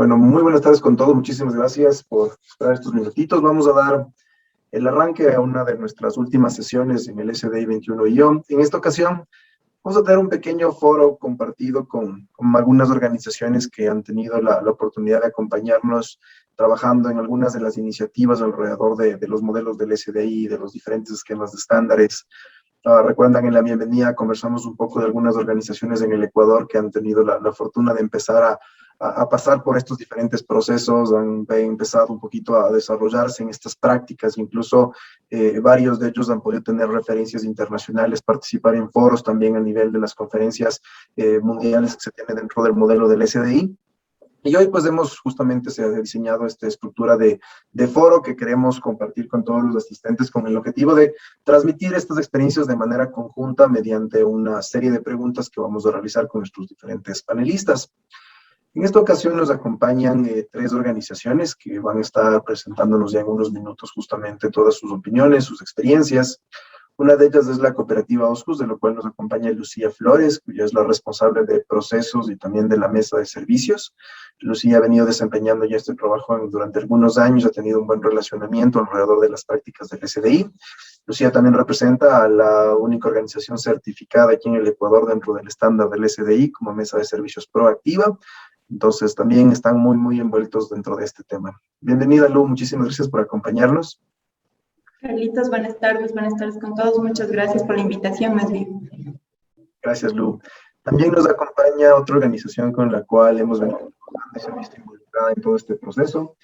Bueno, muy buenas tardes con todos. Muchísimas gracias por esperar estos minutitos. Vamos a dar el arranque a una de nuestras últimas sesiones en el SDI 21-IO. En esta ocasión, vamos a tener un pequeño foro compartido con algunas organizaciones que han tenido la oportunidad de acompañarnos trabajando en algunas de las iniciativas alrededor de los modelos del SDI, de los diferentes esquemas de estándares. Recuerdan, en la bienvenida conversamos un poco de algunas organizaciones en el Ecuador que han tenido la fortuna de empezar a pasar por estos diferentes procesos, han empezado un poquito a desarrollarse en estas prácticas, incluso varios de ellos han podido tener referencias internacionales, participar en foros también a nivel de las conferencias mundiales que se tienen dentro del modelo del SDI. Y hoy pues se ha diseñado esta estructura de foro que queremos compartir con todos los asistentes con el objetivo de transmitir estas experiencias de manera conjunta mediante una serie de preguntas que vamos a realizar con nuestros diferentes panelistas. En esta ocasión nos acompañan tres organizaciones que van a estar presentándonos ya en unos minutos justamente todas sus opiniones, sus experiencias. Una de ellas es la cooperativa OSCUS, de lo cual nos acompaña Lucía Flores, cuya es la responsable de procesos y también de la mesa de servicios. Lucía ha venido desempeñando ya este trabajo durante algunos años, ha tenido un buen relacionamiento alrededor de las prácticas del SDI. Lucía también representa a la única organización certificada aquí en el Ecuador dentro del estándar del SDI como mesa de servicios proactiva. Entonces también están muy envueltos dentro de este tema. Bienvenida, Lu, muchísimas gracias por acompañarnos. Carlitos, buenas tardes con todos. Muchas gracias por la invitación, más bien. Gracias, Lu. También nos acompaña otra organización con la cual hemos venido involucrada en todo este proceso.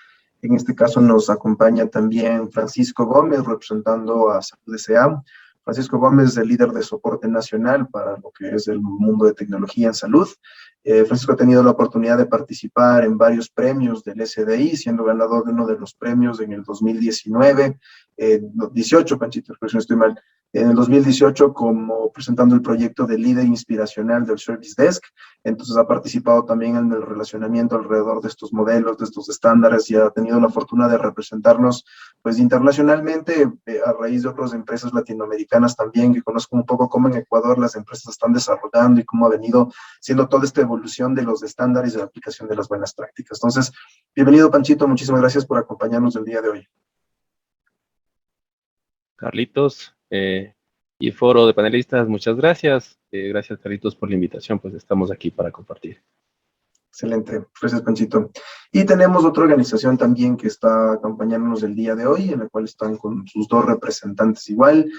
En este caso nos acompaña también Francisco Gómez, representando a Salud S.A. Francisco Gómez es el líder de soporte nacional para lo que es el mundo de tecnología en salud. Francisco ha tenido la oportunidad de participar en varios premios del SDI, siendo ganador de uno de los premios en el 2019, 18, Panchito, si no estoy mal, en el 2018 como presentando el proyecto de líder inspiracional del Service Desk. Entonces ha participado también en el relacionamiento alrededor de estos modelos, de estos estándares, y ha tenido la fortuna de representarnos pues internacionalmente a raíz de otras empresas latinoamericanas también, que conozco un poco cómo en Ecuador las empresas están desarrollando y cómo ha venido siendo toda esta evolución de los estándares y la aplicación de las buenas prácticas. Entonces, bienvenido, Panchito, muchísimas gracias por acompañarnos el día de hoy. Carlitos y foro de panelistas, muchas gracias. Gracias, Carlitos, por la invitación, pues estamos aquí para compartir. Excelente, gracias, Panchito. Y tenemos otra organización también que está acompañándonos el día de hoy, en la cual están con sus dos representantes igual.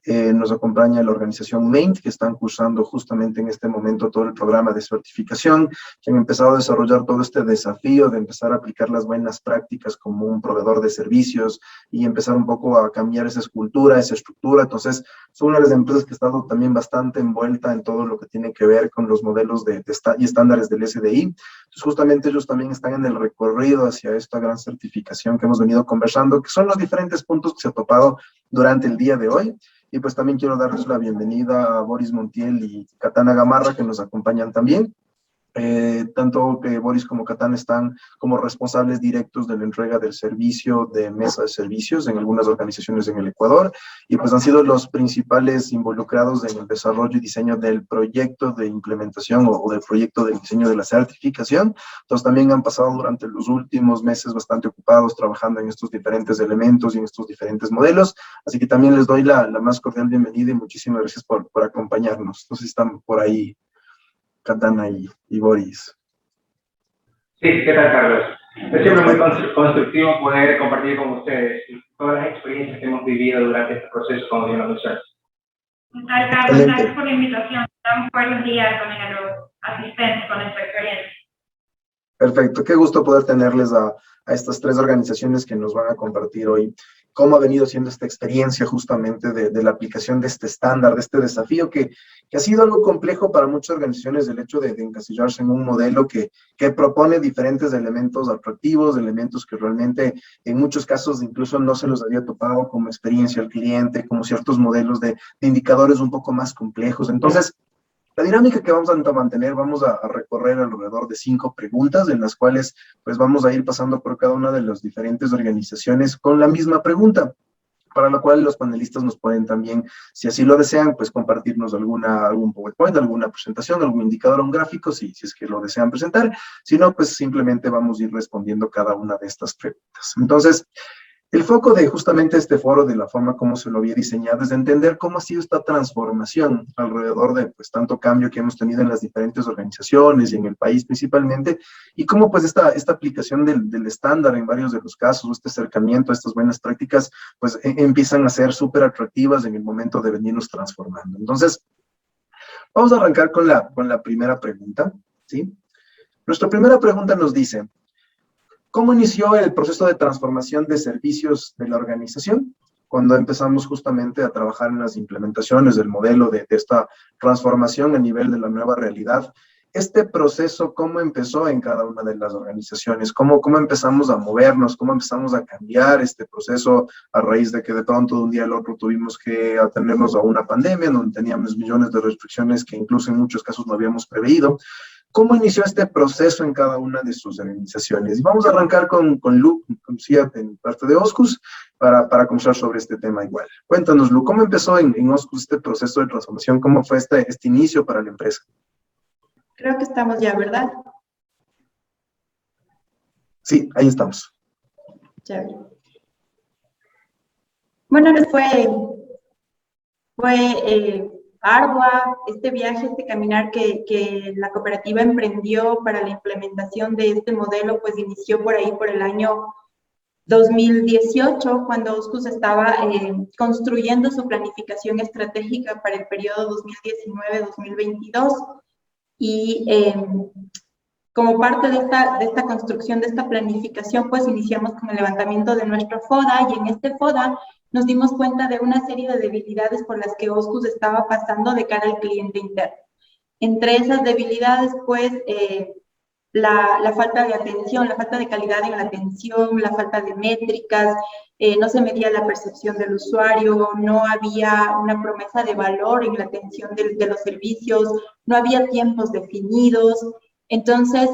Nos acompaña la organización Maint, que están cursando justamente en este momento todo el programa de certificación, que han empezado a desarrollar todo este desafío de empezar a aplicar las buenas prácticas como un proveedor de servicios y empezar un poco a cambiar esa escultura, esa estructura. Entonces, son una de las empresas que ha estado también bastante envuelta en todo lo que tiene que ver con los modelos y estándares del SDI. Entonces, justamente ellos también están en el recorrido hacia esta gran certificación que hemos venido conversando, que son los diferentes puntos que se ha topado durante el día de hoy. Y pues también quiero darles la bienvenida a Boris Montiel y Katana Gamarra, que nos acompañan también. Tanto que Boris como Katana están como responsables directos de la entrega del servicio de mesa de servicios en algunas organizaciones en el Ecuador, y pues han sido los principales involucrados en el desarrollo y diseño del proyecto de implementación o del proyecto de diseño de la certificación. Entonces también han pasado durante los últimos meses bastante ocupados trabajando en estos diferentes elementos y en estos diferentes modelos, así que también les doy la más cordial bienvenida y muchísimas gracias por acompañarnos. No sé si están por ahí Katana y Boris. Sí, ¿qué tal, Carlos? Es siempre muy constructivo poder compartir con ustedes todas las experiencias que hemos vivido durante este proceso como bienvenidos. ¿Qué tal, Carlos? Gracias por la invitación. Estamos buenos días también a los asistentes con esta experiencia. Perfecto, qué gusto poder tenerles a estas tres organizaciones que nos van a compartir hoy cómo ha venido siendo esta experiencia justamente de la aplicación de este estándar, de este desafío que ha sido algo complejo para muchas organizaciones, el hecho de encasillarse en un modelo que propone diferentes elementos atractivos, elementos que realmente en muchos casos incluso no se los había topado como experiencia al cliente, como ciertos modelos de indicadores un poco más complejos. Entonces, la dinámica que vamos a mantener, vamos a recorrer alrededor de 5 preguntas, en las cuales pues vamos a ir pasando por cada una de las diferentes organizaciones con la misma pregunta. para lo cual los panelistas nos pueden también, si así lo desean, pues compartirnos algún PowerPoint, alguna presentación, algún indicador, un gráfico, si es que lo desean presentar. Si no, pues simplemente vamos a ir respondiendo cada una de estas preguntas. Entonces, el foco de justamente este foro, de la forma como se lo había diseñado, es de entender cómo ha sido esta transformación alrededor de pues tanto cambio que hemos tenido en las diferentes organizaciones y en el país principalmente, y cómo pues esta aplicación del estándar en varios de los casos, este acercamiento a estas buenas prácticas, pues empiezan a ser súper atractivas en el momento de venirnos transformando. Entonces, vamos a arrancar con la primera pregunta, ¿sí? Nuestra primera pregunta nos dice: ¿cómo inició el proceso de transformación de servicios de la organización? Cuando empezamos justamente a trabajar en las implementaciones del modelo de esta transformación a nivel de la nueva realidad. Este proceso, ¿cómo empezó en cada una de las organizaciones? ¿Cómo empezamos a movernos? ¿Cómo empezamos a cambiar este proceso a raíz de que de pronto de un día al otro tuvimos que atenernos a una pandemia donde teníamos millones de restricciones que incluso en muchos casos no habíamos preveído? ¿Cómo inició este proceso en cada una de sus organizaciones? Y vamos a arrancar con Lu, conocida en parte de Oscus, para conversar sobre este tema igual. Cuéntanos, Lu, ¿cómo empezó en Oscus este proceso de transformación? ¿Cómo fue este inicio para la empresa? Creo que estamos ya, ¿verdad? Sí, ahí estamos. Chévere. Bueno, fue ardua este viaje, este caminar que la cooperativa emprendió para la implementación de este modelo, pues inició por ahí por el año 2018, cuando Oscus estaba construyendo su planificación estratégica para el periodo 2019-2022, y como parte de esta construcción, de esta planificación, pues iniciamos con el levantamiento de nuestro FODA, y en este FODA nos dimos cuenta de una serie de debilidades por las que Oscus estaba pasando de cara al cliente interno. Entre esas debilidades, pues, la falta de atención, la falta de calidad en la atención, la falta de métricas, no se medía la percepción del usuario, no había una promesa de valor en la atención de los servicios, no había tiempos definidos. Entonces,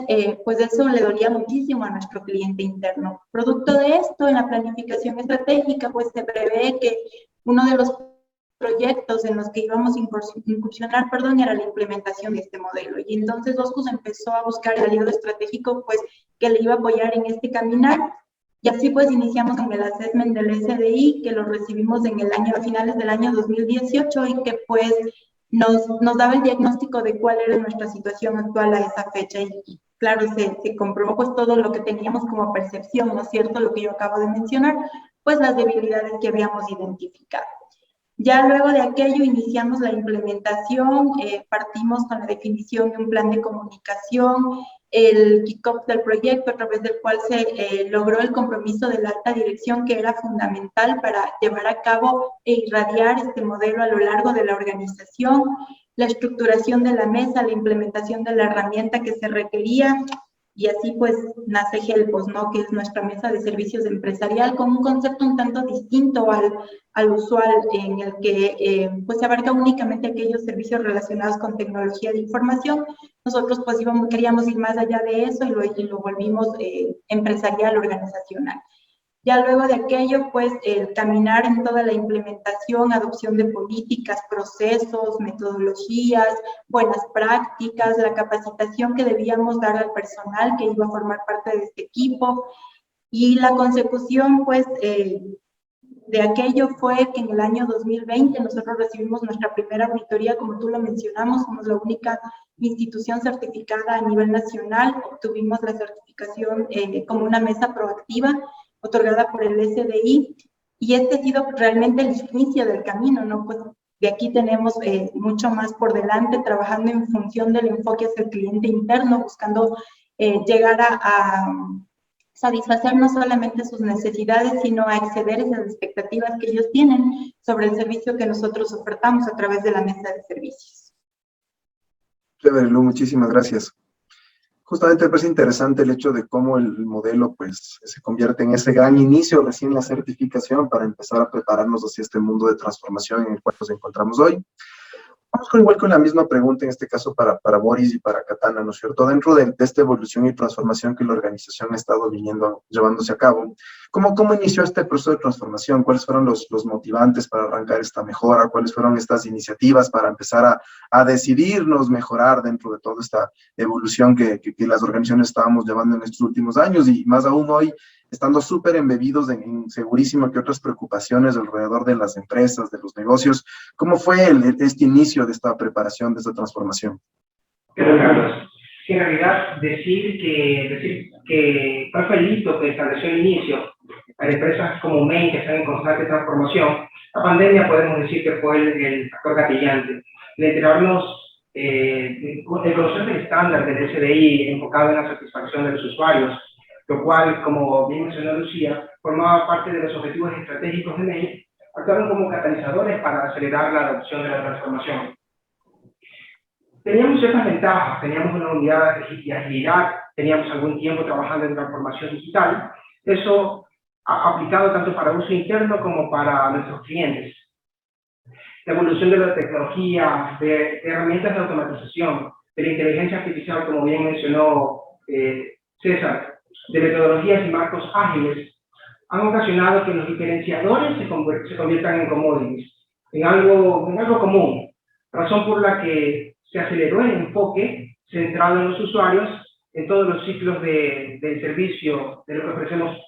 pues eso le dolía muchísimo a nuestro cliente interno. Producto de esto, en la planificación estratégica, pues se prevé que uno de los proyectos en los que íbamos a incursionar, era la implementación de este modelo. Y entonces Oscus empezó a buscar el aliado estratégico, pues, que le iba a apoyar en este caminar. Y así pues iniciamos con el assessment del SDI, que lo recibimos a finales del año 2018, y que pues nos daba el diagnóstico de cuál era nuestra situación actual a esa fecha. Y claro, se comprobó pues todo lo que teníamos como percepción, ¿no es cierto? Lo que yo acabo de mencionar, pues las debilidades que habíamos identificado. Ya luego de aquello iniciamos la implementación, partimos con la definición de un plan de comunicación, el kick-off del proyecto, a través del cual se logró el compromiso de la alta dirección, que era fundamental para llevar a cabo e irradiar este modelo a lo largo de la organización, la estructuración de la mesa, la implementación de la herramienta que se requería, y así pues nace Helpos, ¿no? Que es nuestra mesa de servicios empresarial, con un concepto un tanto distinto al usual, en el que pues se abarca únicamente aquellos servicios relacionados con tecnología de información. Nosotros pues queríamos ir más allá de eso y lo volvimos empresarial, organizacional. Ya luego de aquello, pues, el caminar en toda la implementación, adopción de políticas, procesos, metodologías, buenas prácticas, la capacitación que debíamos dar al personal que iba a formar parte de este equipo, y la consecución, pues, de aquello fue que en el año 2020 nosotros recibimos nuestra primera auditoría, como tú lo mencionamos, somos la única institución certificada a nivel nacional, obtuvimos la certificación como una mesa proactiva, otorgada por el SDI, y este ha sido realmente el inicio del camino, ¿no? Pues de aquí tenemos mucho más por delante, trabajando en función del enfoque hacia el cliente interno, buscando llegar a satisfacer no solamente sus necesidades, sino a exceder esas expectativas que ellos tienen sobre el servicio que nosotros ofertamos a través de la mesa de servicios. Chévere, Lu, muchísimas gracias. Justamente me parece interesante el hecho de cómo el modelo pues se convierte en ese gran inicio recién la certificación para empezar a prepararnos hacia este mundo de transformación en el cual nos encontramos hoy. vamos igual con la misma pregunta, en este caso para Boris y para Katana, ¿no es cierto? Dentro de esta evolución y transformación que la organización ha estado llevándose a cabo, ¿cómo inició este proceso de transformación? ¿Cuáles fueron los motivantes para arrancar esta mejora? ¿Cuáles fueron estas iniciativas para empezar a decidirnos mejorar dentro de toda esta evolución que las organizaciones estábamos llevando en estos últimos años? Y más aún hoy, estando súper embebidos en segurísimo que otras preocupaciones alrededor de las empresas, de los negocios. ¿Cómo fue este inicio de esta preparación, de esta transformación? Pero, Carlos, que en realidad decir que cuál fue el hito que estableció el inicio para empresas como Main que están en constante transformación, la pandemia podemos decir que fue el factor gatillante. El enterarnos, el conocer el estándar del SDI enfocado en la satisfacción de los usuarios, lo cual, como bien mencionó Lucía, formaba parte de los objetivos estratégicos de Main, actuaron como catalizadores para acelerar la adopción de la transformación. Teníamos ciertas ventajas, teníamos una unidad de agilidad, teníamos algún tiempo trabajando en transformación digital, eso ha aplicado tanto para uso interno como para nuestros clientes. La evolución de la tecnología, de herramientas de automatización, de la inteligencia artificial, como bien mencionó César, de metodologías y marcos ágiles, han ocasionado que los diferenciadores se conviertan en commodities, en algo común, razón por la que se aceleró el enfoque centrado en los usuarios en todos los ciclos del servicio, de lo que ofrecemos,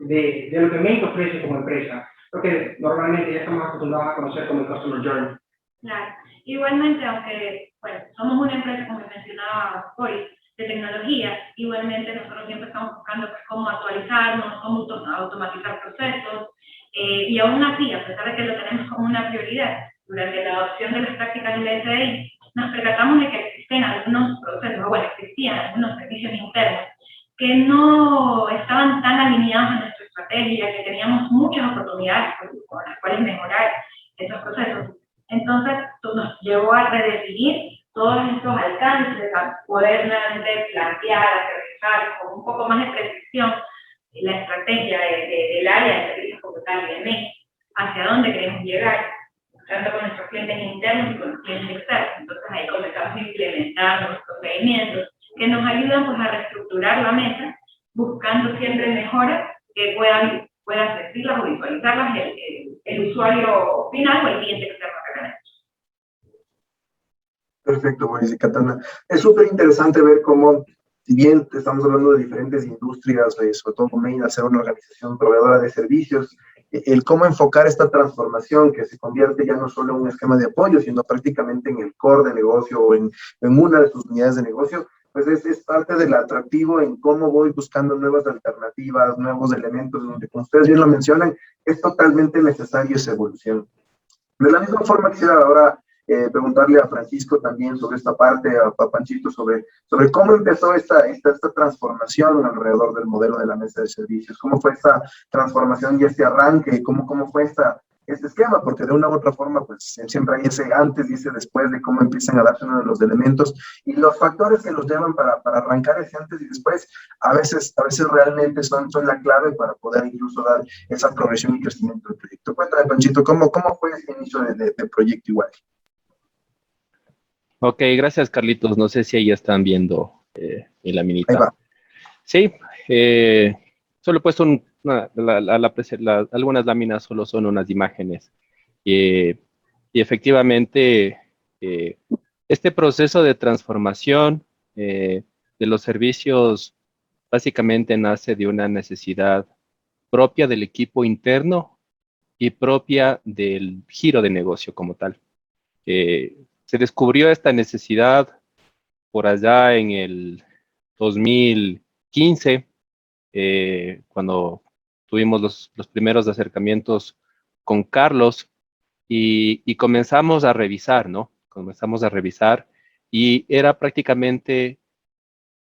de lo que Main ofrece como empresa, lo que normalmente ya estamos acostumbrados a conocer como el Customer Journey. Claro. Igualmente, aunque bueno, somos una empresa, como mencionaba Boris, de tecnología, igualmente nosotros siempre estamos buscando pues, cómo actualizarnos, cómo automatizar procesos, y aún así, a pesar de que lo tenemos como una prioridad, durante la adopción de las prácticas del SDI, nos percatamos de que existen algunos procesos, bueno, existían algunos servicios internos que no estaban tan alineados a nuestra estrategia, que teníamos muchas oportunidades con las cuales mejorar esos procesos. Entonces, esto nos llevó a redefinir todos estos alcances, a poder realmente plantear, aterrizar con un poco más de precisión la estrategia del área de servicios como tal de Main, hacia dónde queremos llegar, tanto con nuestros clientes internos y con los clientes externos. Entonces ahí comenzamos a implementar nuevos procedimientos que nos ayudan pues, a reestructurar la mesa, buscando siempre mejoras que puedan sentirlas o visualizarlas el usuario final o el cliente externo que tenemos. Perfecto, Boris y Katana. Es súper interesante ver cómo, si bien estamos hablando de diferentes industrias, sobre todo Main, al ser una organización proveedora de servicios, el cómo enfocar esta transformación que se convierte ya no solo en un esquema de apoyo, sino prácticamente en el core de negocio o en una de sus unidades de negocio, pues es parte del atractivo en cómo voy buscando nuevas alternativas, nuevos elementos, donde, como ustedes bien lo mencionan, es totalmente necesaria esa evolución. De la misma forma, quisiera ahora preguntarle a Francisco también sobre esta parte, a Panchito, sobre cómo empezó esta transformación alrededor del modelo de la mesa de servicios, cómo fue esta transformación y este arranque, cómo fue este esquema, porque de una u otra forma, pues siempre hay ese antes y ese después de cómo empiezan a darse uno de los elementos y los factores que los llevan para arrancar ese antes y después, a veces realmente son la clave para poder incluso dar esa progresión y crecimiento del proyecto. Cuéntame, Panchito, ¿cómo fue ese inicio del proyecto igual? Ok, gracias, Carlitos. No sé si ahí están viendo en la minita. Ahí va. Sí, solo he puesto algunas láminas, solo son unas imágenes. Y efectivamente, este proceso de transformación de los servicios básicamente nace de una necesidad propia del equipo interno y propia del giro de negocio como tal. Se descubrió esta necesidad por allá en el 2015, cuando tuvimos los primeros acercamientos con Carlos y comenzamos a revisar, ¿no? Comenzamos a revisar y era prácticamente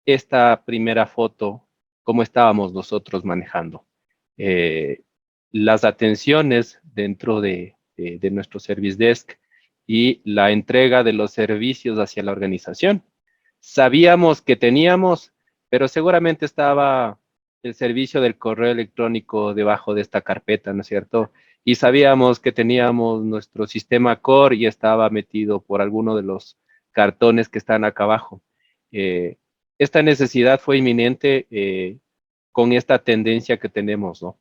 esta primera foto, cómo estábamos nosotros manejando. Las atenciones dentro de nuestro Service Desk y la entrega de los servicios hacia la organización. Sabíamos que teníamos, pero seguramente estaba el servicio del correo electrónico debajo de esta carpeta, ¿no es cierto? y sabíamos que teníamos nuestro sistema core y estaba metido por alguno de los cartones que están acá abajo. Esta necesidad fue inminente con esta tendencia que tenemos, ¿no?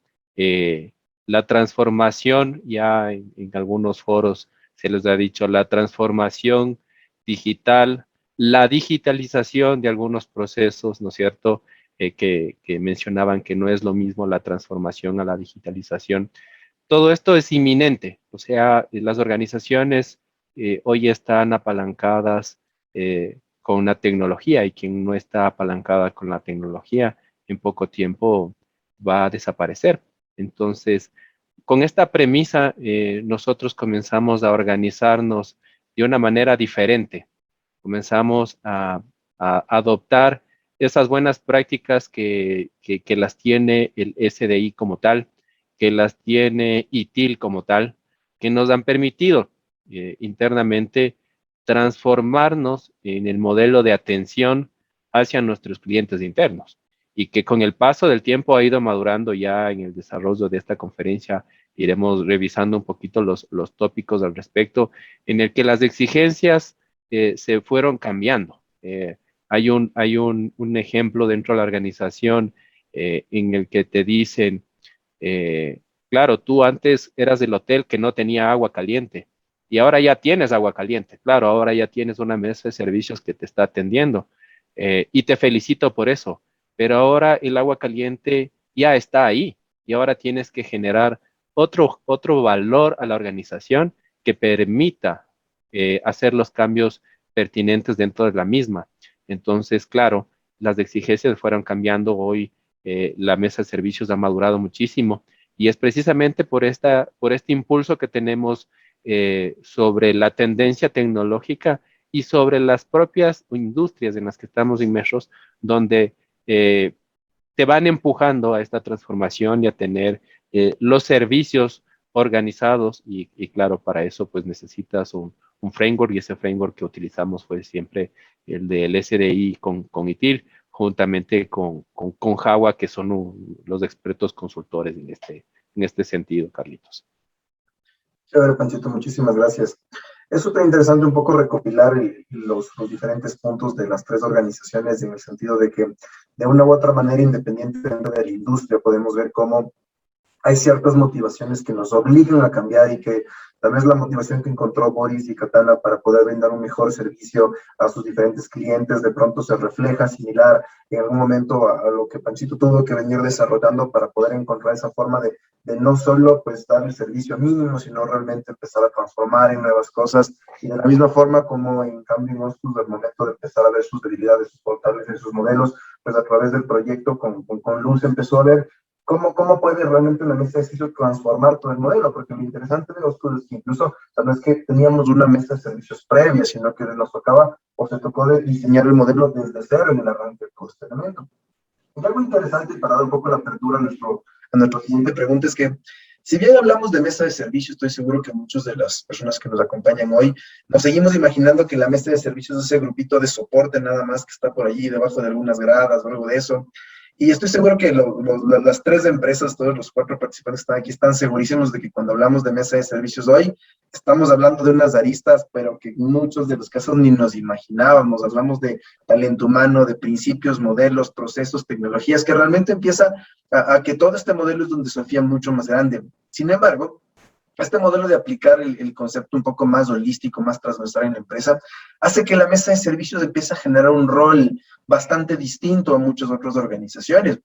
La transformación, ya en algunos foros se les ha dicho, la transformación digital, la digitalización de algunos procesos, ¿no es cierto? Que mencionaban que no es lo mismo la transformación a la digitalización. Todo esto es inminente, o sea, las organizaciones hoy están apalancadas con la tecnología y quien no está apalancada con la tecnología en poco tiempo va a desaparecer. Entonces, con esta premisa, nosotros comenzamos a organizarnos de una manera diferente. Comenzamos a adoptar esas buenas prácticas que las tiene el SDI como tal, que las tiene ITIL como tal, que nos han permitido internamente transformarnos en el modelo de atención hacia nuestros clientes internos y que con el paso del tiempo ha ido madurando ya en el desarrollo de esta conferencia. Iremos revisando un poquito los tópicos al respecto, en el que las exigencias se fueron cambiando. Hay un ejemplo dentro de la organización en el que te dicen, claro, tú antes eras del hotel que no tenía agua caliente y ahora ya tienes agua caliente. Claro, ahora ya tienes una mesa de servicios que te está atendiendo y te felicito por eso. Pero ahora el agua caliente ya está ahí y ahora tienes que generar otro valor a la organización que permita hacer los cambios pertinentes dentro de la misma. Entonces, claro, las exigencias fueron cambiando. Hoy la mesa de servicios ha madurado muchísimo y es precisamente por este impulso que tenemos sobre la tendencia tecnológica y sobre las propias industrias en las que estamos inmersos, donde te van empujando a esta transformación y a tener los servicios organizados y claro, para eso pues necesitas un framework y ese framework que utilizamos fue siempre el del SDI con ITIL, juntamente con Jawa, que son los expertos consultores en este sentido, Carlitos. Chévere, Panchito, muchísimas gracias. Es súper interesante un poco recopilar los diferentes puntos de las tres organizaciones en el sentido de que de una u otra manera, independientemente de la industria, podemos ver cómo hay ciertas motivaciones que nos obligan a cambiar y que tal vez la motivación que encontró Boris y Katana para poder brindar un mejor servicio a sus diferentes clientes de pronto se refleja similar en algún momento a lo que Panchito tuvo que venir desarrollando para poder encontrar esa forma de no solo pues dar el servicio mínimo, sino realmente empezar a transformar en nuevas cosas y de la misma forma como en cambio nosotros del momento de empezar a ver sus debilidades, sus fortalezas, sus modelos, pues a través del proyecto con Luz empezó a ver ¿Cómo puede realmente la mesa de servicios transformar todo el modelo? Porque lo interesante de los es que incluso no es que teníamos una mesa de servicios previa, sino que nos tocaba o se tocó de diseñar el modelo desde cero en el arranque del cuestionamiento. Y algo interesante, para dar un poco la apertura a nuestra siguiente pregunta, es que si bien hablamos de mesa de servicios, estoy seguro que muchas de las personas que nos acompañan hoy nos seguimos imaginando que la mesa de servicios es ese grupito de soporte nada más que está por allí debajo de algunas gradas o algo de eso. Y estoy seguro que las tres empresas, todos los cuatro participantes que están aquí, están segurísimos de que cuando hablamos de mesa de servicios hoy, estamos hablando de unas aristas, pero que en muchos de los casos ni nos imaginábamos. Hablamos de talento humano, de principios, modelos, procesos, tecnologías, que realmente empieza a que todo este modelo es un desafío mucho más grande. Sin embargo, este modelo de aplicar el concepto un poco más holístico, más transversal en la empresa, hace que la mesa de servicios empiece a generar un rol bastante distinto a muchas otras organizaciones.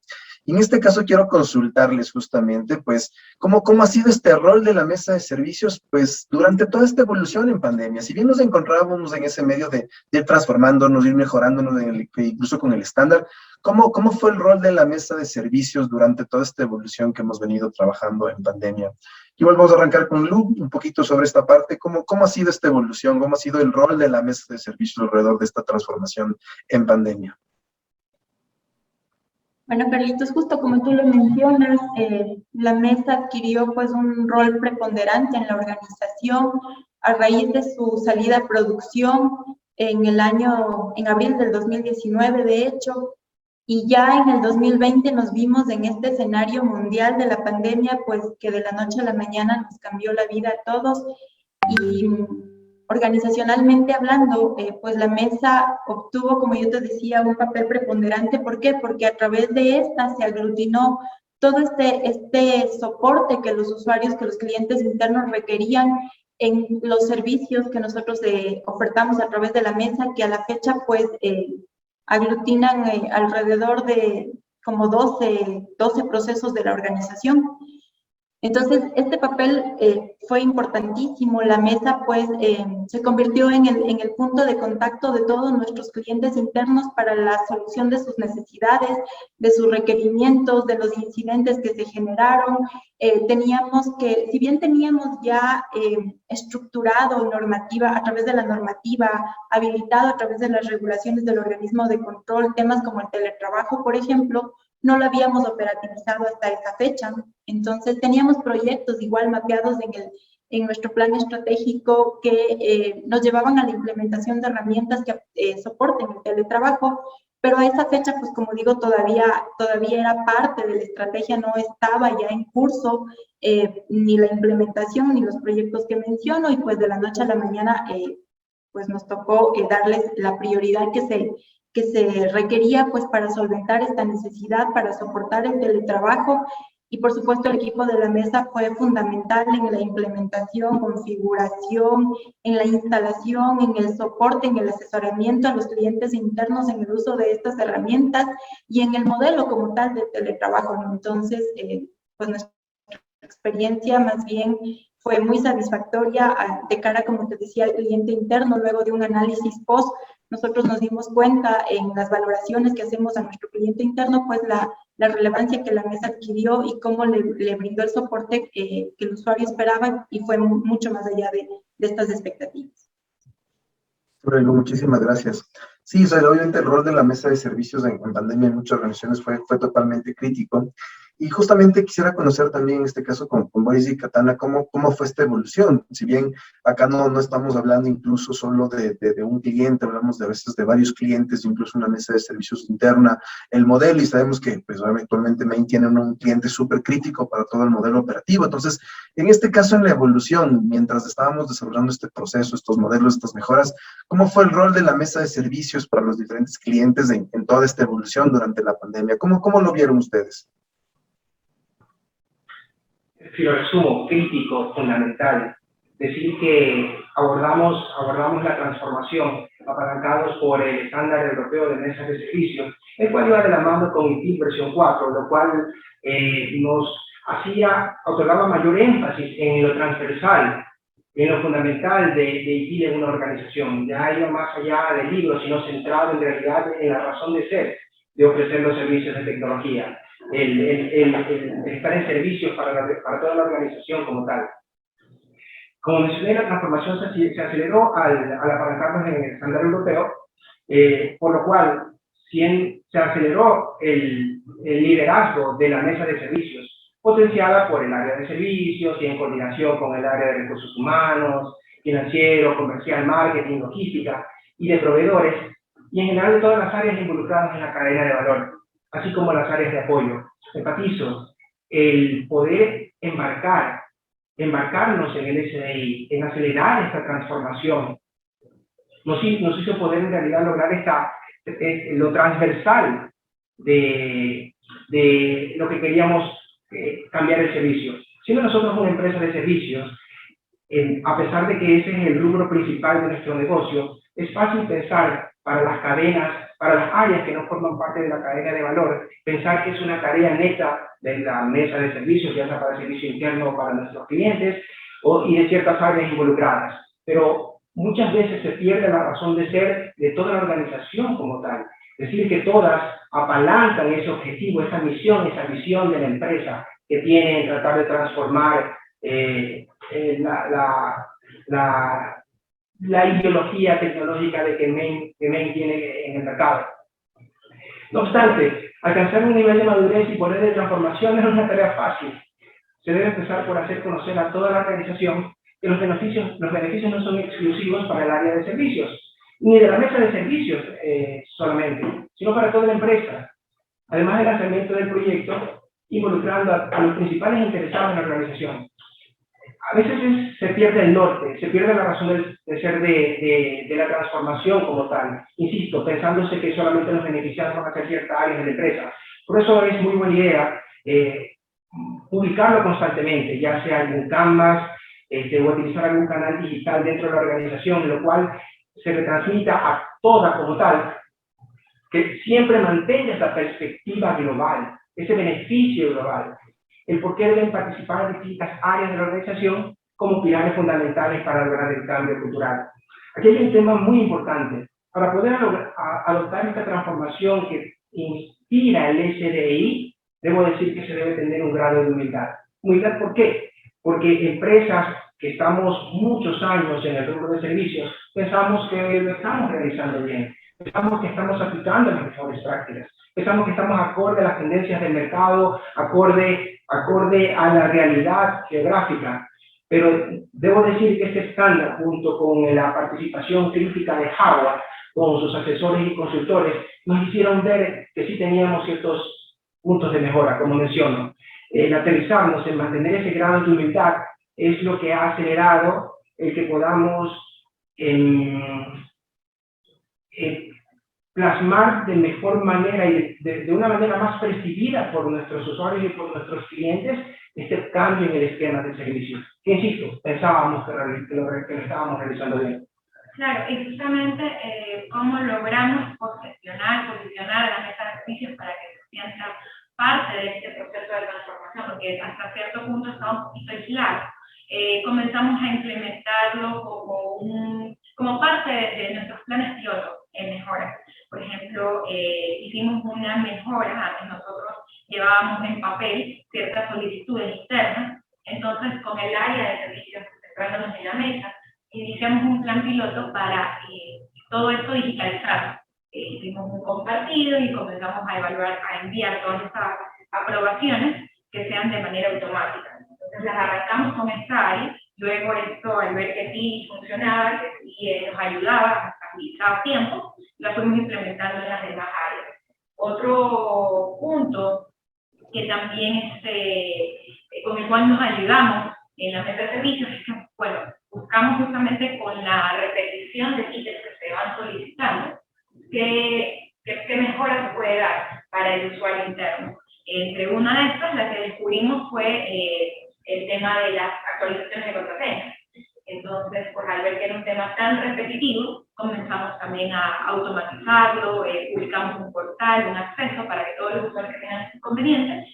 Y en este caso quiero consultarles justamente, pues, ¿cómo ha sido este rol de la mesa de servicios, pues, durante toda esta evolución en pandemia? Si bien nos encontrábamos en ese medio de ir transformándonos, ir mejorándonos, incluso con el estándar, ¿cómo fue el rol de la mesa de servicios durante toda esta evolución que hemos venido trabajando en pandemia? Igual vamos a arrancar con Lu, un poquito sobre esta parte. ¿Cómo ha sido esta evolución? ¿Cómo ha sido el rol de la mesa de servicios alrededor de esta transformación en pandemia? Bueno, Carlitos, justo como tú lo mencionas, la mesa adquirió pues un rol preponderante en la organización a raíz de su salida a producción en abril del 2019, de hecho, Y ya en el 2020 nos vimos en este escenario mundial de la pandemia, pues que de la noche a la mañana nos cambió la vida a todos. Y organizacionalmente hablando, pues la mesa obtuvo, como yo te decía, un papel preponderante. ¿Por qué? Porque a través de esta se aglutinó todo este soporte que los usuarios, que los clientes internos requerían en los servicios que nosotros ofertamos a través de la mesa, que a la fecha pues aglutinan alrededor de como 12 procesos de la organización. Entonces, este papel fue importantísimo. La mesa, pues, se convirtió en el punto de contacto de todos nuestros clientes internos para la solución de sus necesidades, de sus requerimientos, de los incidentes que se generaron. Si bien teníamos ya estructurado normativa, a través de la normativa, habilitado a través de las regulaciones del organismo de control, temas como el teletrabajo, por ejemplo, no lo habíamos operativizado hasta esa fecha. Entonces, teníamos proyectos igual mapeados en nuestro plan estratégico que nos llevaban a la implementación de herramientas que soporten el teletrabajo, pero a esa fecha, pues como digo, todavía era parte de la estrategia, no estaba ya en curso ni la implementación ni los proyectos que menciono, y pues de la noche a la mañana pues nos tocó darles la prioridad que se requería pues para solventar esta necesidad, para soportar el teletrabajo. Y por supuesto el equipo de la mesa fue fundamental en la implementación, configuración, en la instalación, en el soporte, en el asesoramiento a los clientes internos en el uso de estas herramientas y en el modelo como tal de teletrabajo. Entonces, pues nuestra experiencia más bien fue muy satisfactoria de cara, como te decía, al cliente interno. Luego de un análisis post, nosotros nos dimos cuenta en las valoraciones que hacemos a nuestro cliente interno, pues la relevancia que la mesa adquirió y cómo le brindó el soporte que el usuario esperaba, y fue mucho más allá de estas expectativas. Bueno, muchísimas gracias. Sí, o sea, obviamente el rol de la mesa de servicios en pandemia en muchas organizaciones fue totalmente crítico. Y justamente quisiera conocer también en este caso con Boris y Katana cómo fue esta evolución. Si bien acá no estamos hablando incluso solo de un cliente, hablamos de a veces de varios clientes, incluso una mesa de servicios interna, el modelo, y sabemos que pues actualmente Main tiene un cliente súper crítico para todo el modelo operativo. Entonces, en este caso en la evolución, mientras estábamos desarrollando este proceso, estos modelos, estas mejoras, ¿cómo fue el rol de la mesa de servicios para los diferentes clientes en toda esta evolución durante la pandemia? ¿Cómo lo vieron ustedes? Si lo resumo, crítico, fundamental. Decir que abordamos la transformación apalancados por el estándar europeo de mesas de servicios, el cual iba de la mano con ITIL versión 4, lo cual nos otorgaba mayor énfasis en lo transversal, en lo fundamental de ITIL en una organización. Ya iba más allá del libro, sino centrado en realidad en la razón de ser de ofrecer los servicios de tecnología. El estar en servicios para toda la organización como tal. Como mencioné, la transformación se aceleró al apalancarnos en el estándar europeo, por lo cual se aceleró el liderazgo de la mesa de servicios, potenciada por el área de servicios y en coordinación con el área de recursos humanos, financiero, comercial, marketing, logística y de proveedores, y en general de todas las áreas involucradas en la cadena de valor, así como las áreas de apoyo. Enfatizo, el poder embarcarnos en el SDI, en acelerar esta transformación, nos hizo poder en realidad lograr lo transversal de lo que queríamos cambiar el servicio. Siendo nosotros una empresa de servicios, a pesar de que ese es el rubro principal de nuestro negocio, es fácil pensar para las cadenas, para las áreas que no forman parte de la cadena de valor, pensar que es una tarea neta de la mesa de servicios, ya sea para el servicio interno o para nuestros clientes, y de ciertas áreas involucradas. Pero muchas veces se pierde la razón de ser de toda la organización como tal. Es decir, que todas apalancan ese objetivo, esa misión, esa visión de la empresa que tiene en tratar de transformar la ideología tecnológica de que Main tiene en el mercado. No obstante, alcanzar un nivel de madurez y poder de transformación no es una tarea fácil. Se debe empezar por hacer conocer a toda la organización que los beneficios no son exclusivos para el área de servicios, ni de la mesa de servicios solamente, sino para toda la empresa. además del lanzamiento del proyecto, involucrando a los principales interesados en la organización. A veces se pierde el norte, se pierde la razón de ser de la transformación como tal. Insisto, pensándose que solamente los beneficiados van a ser ciertas áreas de la empresa. Por eso es muy buena idea publicarlo constantemente, ya sea en Canvas, o utilizar algún canal digital dentro de la organización, en lo cual se retransmita a toda como tal, que siempre mantenga esa perspectiva global, ese beneficio global, el por qué deben participar en distintas áreas de la organización como pilares fundamentales para lograr el cambio cultural. Aquí hay un tema muy importante. Para poder adoptar esta transformación que inspira el SDI, debo decir que se debe tener un grado de humildad. ¿Humildad por qué? Porque empresas que estamos muchos años en el rubro de servicios, pensamos que lo estamos realizando bien, pensamos que estamos aplicando las mejores prácticas, pensamos que estamos acorde a las tendencias del mercado, acorde a la realidad geográfica. Pero debo decir que este estándar, junto con la participación crítica de Harvard, con sus asesores y consultores, nos hicieron ver que sí teníamos ciertos puntos de mejora, como menciono. El aterrizarnos en mantener ese grado de humildad es lo que ha acelerado el que podamos plasmar de mejor manera y de una manera más percibida por nuestros usuarios y por nuestros clientes este cambio en el esquema de servicios. Que insisto, pensábamos que lo estábamos realizando bien. Claro, y justamente cómo logramos posicionar a la mesa de servicios para que se sienta parte de este proceso de transformación, porque hasta cierto punto está un poquito aislado. Comenzamos a implementarlo como parte de nuestros planes piloto en mejoras. Por ejemplo, hicimos una mejora, antes nosotros llevábamos en papel ciertas solicitudes externas, entonces con el área de servicios centrándonos en la mesa, iniciamos un plan piloto para todo esto digitalizado. Hicimos un compartido y comenzamos a evaluar, a enviar todas estas aprobaciones que sean de manera automática. Entonces las arrancamos con esta área, luego esto al ver que sí funcionaba, que sí nos ayudaba, agilizaba tiempo, la fuimos implementando en las demás áreas. Otro punto que también con el cual nos ayudamos en la mesa de servicios es que, bueno, buscamos justamente con la repetición de ítems que se van solicitando, qué mejora se puede dar para el usuario interno. Entre una de estas, la que descubrimos fue el tema de las actualizaciones de contraseñas. Entonces, pues al ver que era un tema tan repetitivo, comenzamos también a automatizarlo, publicamos un portal, un acceso para que todos los usuarios que tengan inconvenientes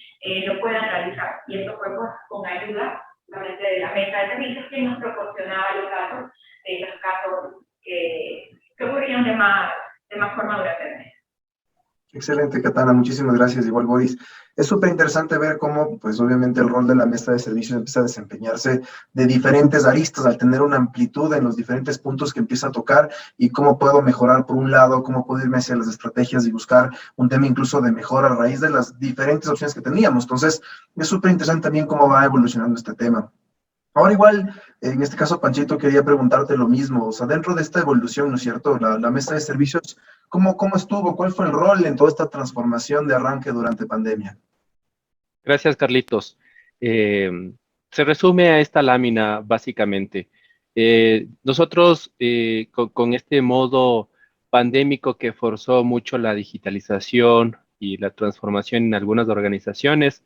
lo puedan realizar. Y esto fue pues, con ayuda solamente de la mesa de servicios que nos proporcionaba los datos de los casos que ocurrían de más forma durante el mes. Excelente, Katana, muchísimas gracias. Igual, Boris. Es súper interesante ver cómo, pues obviamente el rol de la mesa de servicios empieza a desempeñarse de diferentes aristas, al tener una amplitud en los diferentes puntos que empieza a tocar y cómo puedo mejorar por un lado, cómo puedo irme hacia las estrategias y buscar un tema incluso de mejora a raíz de las diferentes opciones que teníamos. Entonces, es súper interesante también cómo va evolucionando este tema. Ahora igual, en este caso, Panchito, quería preguntarte lo mismo. O sea, dentro de esta evolución, ¿no es cierto? La mesa de servicios, ¿cómo estuvo? ¿Cuál fue el rol en toda esta transformación de arranque durante pandemia? Gracias, Carlitos. Se resume a esta lámina, básicamente. Nosotros, con este modo pandémico que forzó mucho la digitalización y la transformación en algunas organizaciones,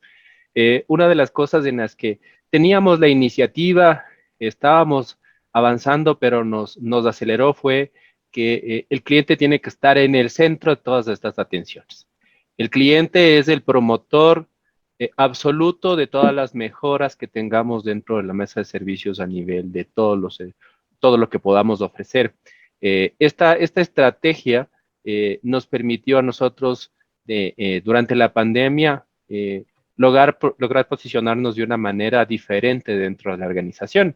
una de las cosas en las que teníamos la iniciativa, estábamos avanzando, pero nos aceleró fue que el cliente tiene que estar en el centro de todas estas atenciones. El cliente es el promotor absoluto de todas las mejoras que tengamos dentro de la mesa de servicios a nivel de todo lo que podamos ofrecer. Esta estrategia nos permitió a nosotros, durante la pandemia, lograr posicionarnos de una manera diferente dentro de la organización.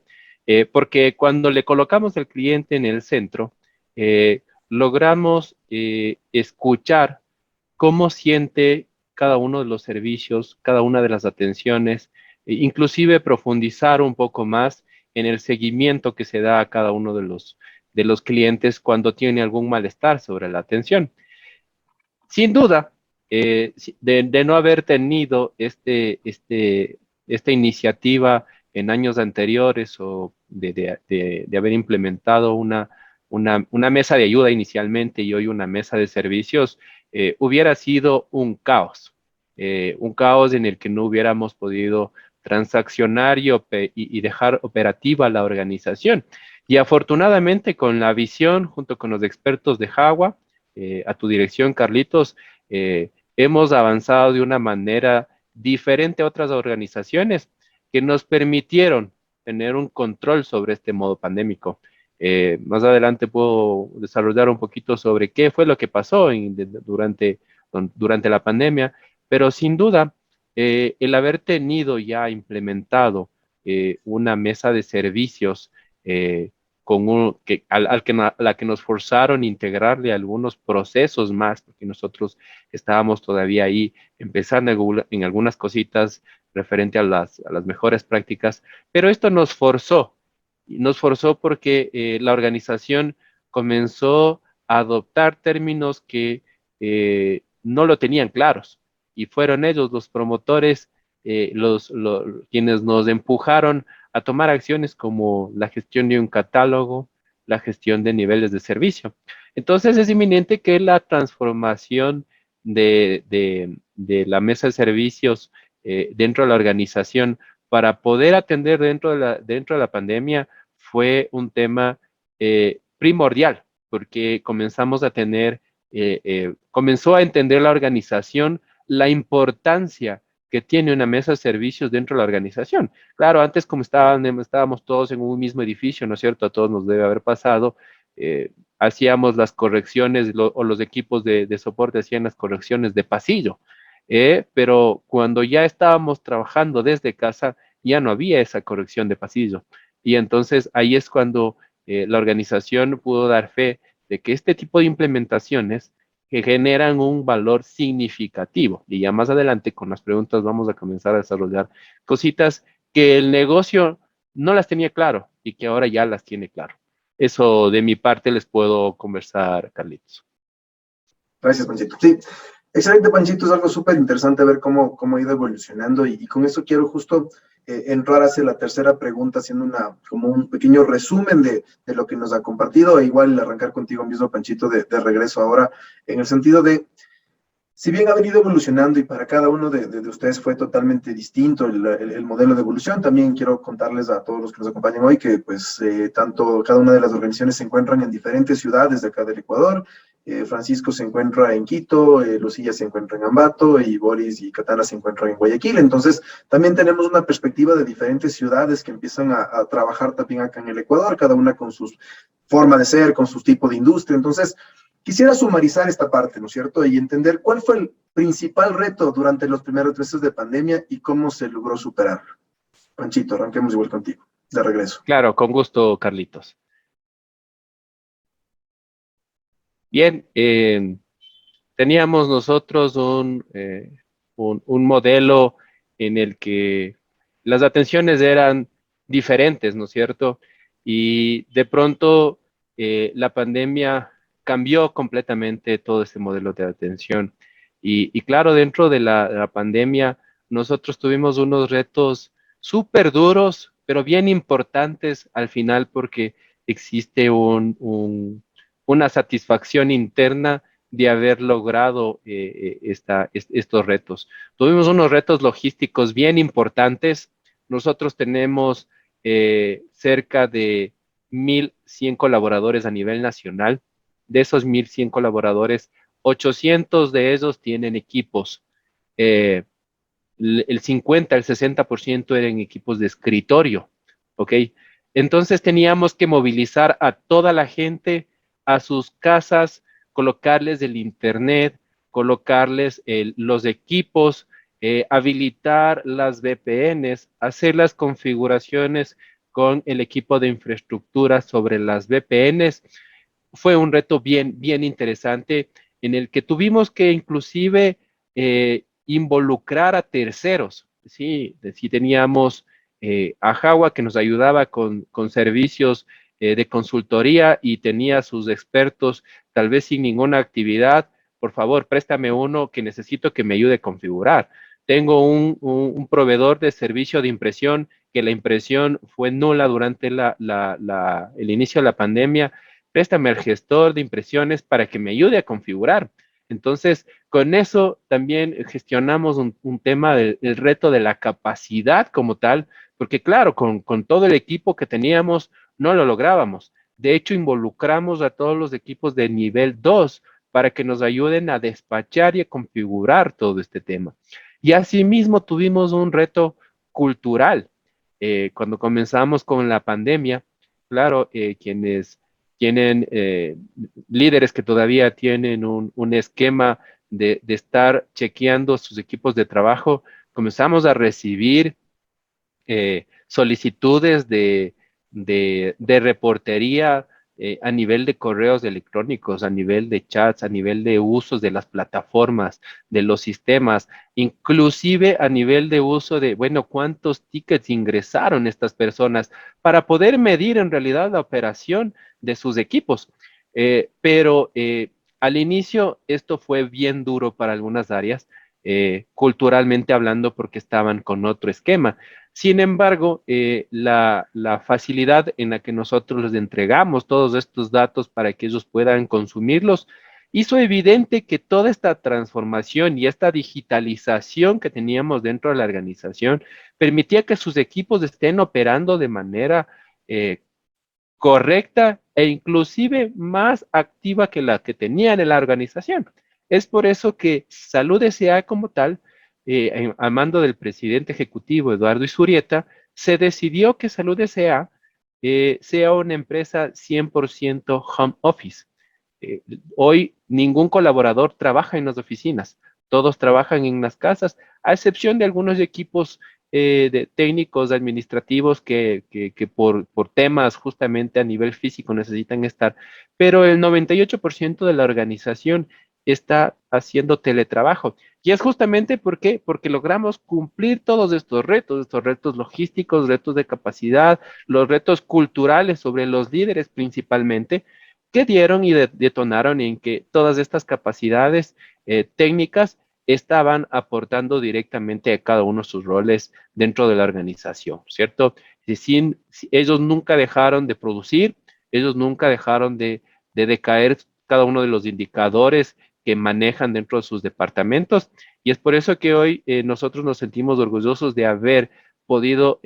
Porque cuando le colocamos al cliente en el centro, logramos escuchar cómo siente cada uno de los servicios, cada una de las atenciones, inclusive profundizar un poco más en el seguimiento que se da a cada uno de los clientes cuando tiene algún malestar sobre la atención. Sin duda, de no haber tenido esta iniciativa en años anteriores o de haber implementado una mesa de ayuda inicialmente y hoy una mesa de servicios, hubiera sido un caos en el que no hubiéramos podido transaccionar y dejar operativa la organización. Y afortunadamente con la visión, junto con los expertos de Jagua, a tu dirección, Carlitos, hemos avanzado de una manera diferente a otras organizaciones que nos permitieron tener un control sobre este modo pandémico. Más adelante puedo desarrollar un poquito sobre qué fue lo que pasó durante la pandemia, pero sin duda, el haber tenido ya implementado una mesa de servicios a la que nos forzaron a integrarle algunos procesos más, porque nosotros estábamos todavía ahí empezando en algunas cositas referente a las mejores prácticas, pero esto nos forzó porque la organización comenzó a adoptar términos que no lo tenían claros, y fueron ellos los promotores, quienes nos empujaron a tomar acciones como la gestión de un catálogo, la gestión de niveles de servicio. Entonces es inminente que la transformación de la mesa de servicios dentro de la organización para poder atender dentro de la pandemia fue un tema primordial, porque comenzamos a comenzó a entender la organización la importancia que tiene una mesa de servicios dentro de la organización. Claro, antes como estábamos todos en un mismo edificio, ¿no es cierto? A todos nos debe haber pasado, hacíamos las correcciones o los equipos de soporte hacían las correcciones de pasillo, pero cuando ya estábamos trabajando desde casa, ya no había esa corrección de pasillo. Y entonces ahí es cuando la organización pudo dar fe de que este tipo de implementaciones que generan un valor significativo. Y ya más adelante con las preguntas vamos a comenzar a desarrollar cositas que el negocio no las tenía claro y que ahora ya las tiene claro. Eso de mi parte les puedo conversar, Carlitos. Gracias, Panchito. Sí, excelente, Panchito. Es algo súper interesante ver cómo ha ido evolucionando y con eso quiero justo entrar hacia la tercera pregunta, haciendo como un pequeño resumen de lo que nos ha compartido, e igual arrancar contigo mismo, Panchito, de regreso ahora, en el sentido de, si bien ha venido evolucionando y para cada uno de ustedes fue totalmente distinto el modelo de evolución, también quiero contarles a todos los que nos acompañan hoy que pues cada una de las organizaciones se encuentran en diferentes ciudades de acá del Ecuador. Francisco se encuentra en Quito, Lucía se encuentra en Ambato y Boris y Catana se encuentran en Guayaquil. Entonces, también tenemos una perspectiva de diferentes ciudades que empiezan a trabajar también acá en el Ecuador, cada una con su forma de ser, con su tipo de industria. Entonces, quisiera sumarizar esta parte, ¿no es cierto? Y entender cuál fue el principal reto durante los primeros meses de pandemia y cómo se logró superarlo. Panchito, arranquemos igual contigo, de regreso. Claro, con gusto, Carlitos. Bien, teníamos nosotros un modelo en el que las atenciones eran diferentes, ¿no es cierto? Y de pronto la pandemia cambió completamente todo este modelo de atención. Y claro, dentro de la pandemia, nosotros tuvimos unos retos súper duros, pero bien importantes al final porque existe una satisfacción interna de haber logrado estos retos. Tuvimos unos retos logísticos bien importantes. Nosotros tenemos cerca de 1,100 colaboradores a nivel nacional. De esos 1,100 colaboradores, 800 de ellos tienen equipos. El 50, el 60% eran equipos de escritorio, ¿ok? Entonces teníamos que movilizar a toda la gente a sus casas, colocarles el internet, colocarles los equipos, habilitar las VPNs, hacer las configuraciones con el equipo de infraestructura sobre las VPNs. Fue un reto bien interesante en el que tuvimos que inclusive involucrar a terceros. Sí teníamos a Jagua que nos ayudaba con servicios de consultoría y tenía sus expertos tal vez sin ninguna actividad, por favor, préstame uno que necesito que me ayude a configurar. Tengo un proveedor de servicio de impresión que la impresión fue nula durante el inicio de la pandemia. Préstame al gestor de impresiones para que me ayude a configurar. Entonces, con eso también gestionamos un tema del reto de la capacidad como tal, porque claro, con todo el equipo que teníamos, no lo lográbamos. De hecho, involucramos a todos los equipos de nivel 2 para que nos ayuden a despachar y a configurar todo este tema. Y asimismo tuvimos un reto cultural. Cuando comenzamos con la pandemia, claro, quienes tienen líderes que todavía tienen un esquema de estar chequeando sus equipos de trabajo, comenzamos a recibir solicitudes de reportería a nivel de correos electrónicos, a nivel de chats, a nivel de usos de las plataformas, de los sistemas, inclusive a nivel de uso de, bueno, cuántos tickets ingresaron estas personas para poder medir en realidad la operación de sus equipos. Pero al inicio esto fue bien duro para algunas áreas, culturalmente hablando, porque estaban con otro esquema. Sin embargo, la facilidad en la que nosotros les entregamos todos estos datos para que ellos puedan consumirlos, hizo evidente que toda esta transformación y esta digitalización que teníamos dentro de la organización permitía que sus equipos estén operando de manera correcta e inclusive más activa que la que tenían en la organización. Es por eso que Salud S.A. como tal, a mando del presidente ejecutivo Eduardo Izurieta, se decidió que Salud S.A. Sea una empresa 100% home office. Hoy ningún colaborador trabaja en las oficinas, todos trabajan en las casas, a excepción de algunos equipos de técnicos administrativos que por temas justamente a nivel físico necesitan estar, pero el 98% de la organización está haciendo teletrabajo. Y es justamente porque logramos cumplir todos estos retos logísticos, retos de capacidad, los retos culturales sobre los líderes principalmente, que dieron y detonaron en que todas estas capacidades técnicas estaban aportando directamente a cada uno de sus roles dentro de la organización, ¿cierto? Ellos nunca dejaron de producir, ellos nunca dejaron de decaer cada uno de los indicadores que manejan dentro de sus departamentos, y es por eso que hoy nosotros nos sentimos orgullosos de haber podido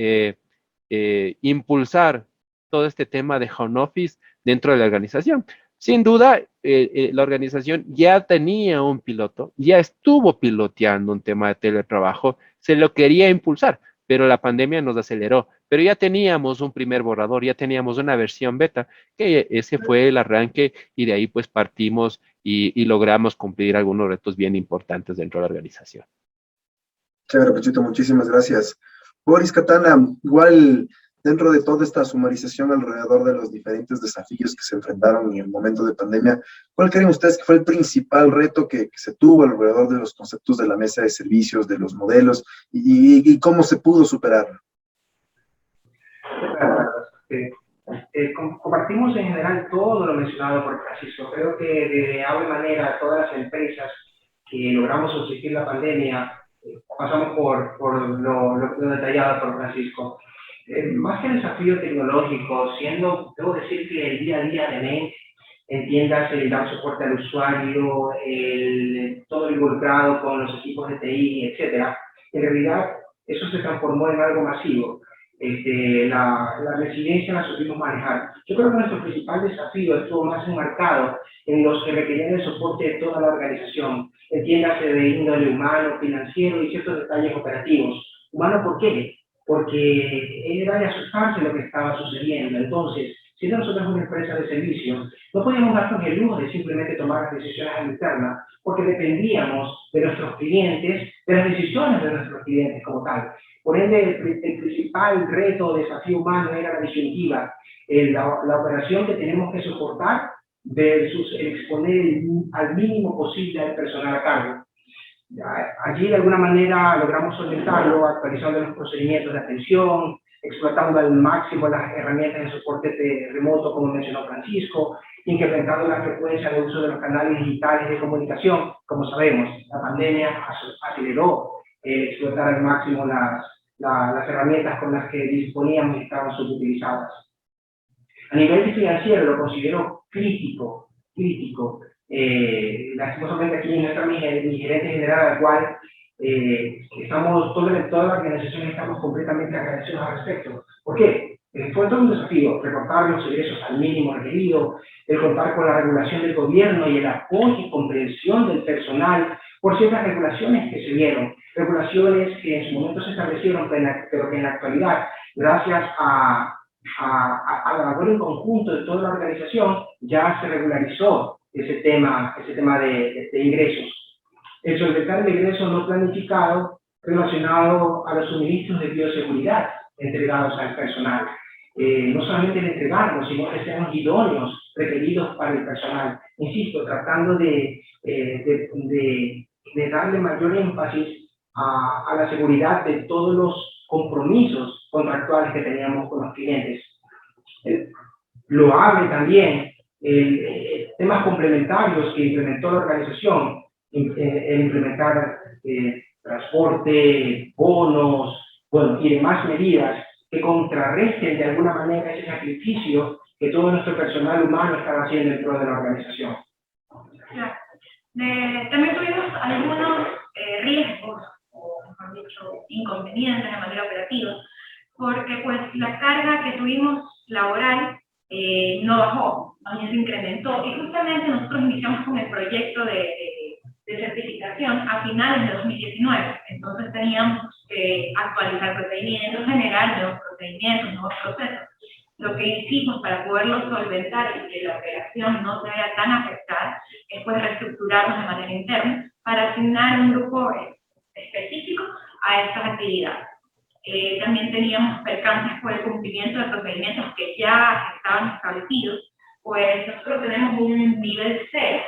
impulsar todo este tema de home office dentro de la organización. Sin duda, la organización ya tenía un piloto, ya estuvo piloteando un tema de teletrabajo, se lo quería impulsar, pero la pandemia nos aceleró. Pero ya teníamos un primer borrador, ya teníamos una versión beta, que ese fue el arranque y de ahí pues partimos y logramos cumplir algunos retos bien importantes dentro de la organización. Chévere, Pechito, muchísimas gracias. Boris Katana, igual dentro de toda esta sumarización alrededor de los diferentes desafíos que se enfrentaron en el momento de pandemia, ¿cuál creen ustedes que fue el principal reto que se tuvo alrededor de los conceptos de la mesa de servicios, de los modelos, y cómo se pudo superar? Compartimos en general todo lo mencionado por Francisco. Creo que de alguna manera todas las empresas que logramos subsistir la pandemia pasamos por lo detallado por Francisco. Más que el desafío tecnológico, debo decir que el día a día de MEN, entiendas el dar soporte al usuario, todo involucrado con los equipos de TI, etcétera, en realidad eso se transformó en algo masivo. La resiliencia la supimos manejar. Yo creo que nuestro principal desafío estuvo más enmarcado en los que requerían el soporte de toda la organización, entiéndase de índole humano, financiero y ciertos detalles operativos. ¿Humano por qué? Porque era de asustarse lo que estaba sucediendo. Entonces, siendo nosotros una empresa de servicio, no podíamos darnos el lujo de simplemente tomar decisiones internas, porque dependíamos de nuestros clientes, de las decisiones de nuestros clientes como tal. Por ende, el principal reto o desafío humano era la disyuntiva, la operación que tenemos que soportar versus exponer al mínimo posible al personal a cargo. Allí, de alguna manera, logramos solventarlo actualizando los procedimientos de atención, explotando al máximo las herramientas de soporte remoto, como mencionó Francisco, incrementando la frecuencia de uso de los canales digitales de comunicación. Como sabemos, la pandemia aceleró explotar al máximo las herramientas con las que disponíamos y estaban subutilizadas. A nivel financiero lo considero crítico. Lastimosamente aquí nuestra mi gerente general, al cual estamos, toda la organización estamos completamente agradecidos al respecto. ¿Por qué? Fue todo un desafío, recortar los ingresos al mínimo requerido, el contar con la regulación del gobierno y el apoyo y comprensión del personal por ciertas regulaciones que se dieron, regulaciones que en su momento se establecieron, pero que en la actualidad, gracias a la labor en conjunto de toda la organización, ya se regularizó ese tema de ingresos. El solventar el ingreso no planificado relacionado a los suministros de bioseguridad entregados al personal. No solamente el entregarlos, sino que sean idóneos requeridos para el personal. Insisto, tratando de darle mayor énfasis a la seguridad de todos los compromisos contractuales que teníamos con los clientes. Loable también temas complementarios que implementó la organización, el implementar transporte, bonos, y demás medidas que contrarresten de alguna manera ese sacrificio que todo nuestro personal humano estaba haciendo dentro de la organización. Claro. También tuvimos algunos riesgos, o mejor dicho, inconvenientes de manera operativa, porque pues la carga que tuvimos laboral no bajó, también se incrementó, y justamente nosotros iniciamos con el proyecto de certificación a finales de 2019, entonces teníamos que actualizar procedimientos, generar nuevos procedimientos, nuevos procesos. Lo que hicimos para poderlo solventar y que la operación no se vea tan afectada es pues reestructurarnos de manera interna para asignar un grupo específico a estas actividades. También teníamos percances por el cumplimiento de procedimientos que ya estaban establecidos, pues nosotros tenemos un nivel 0,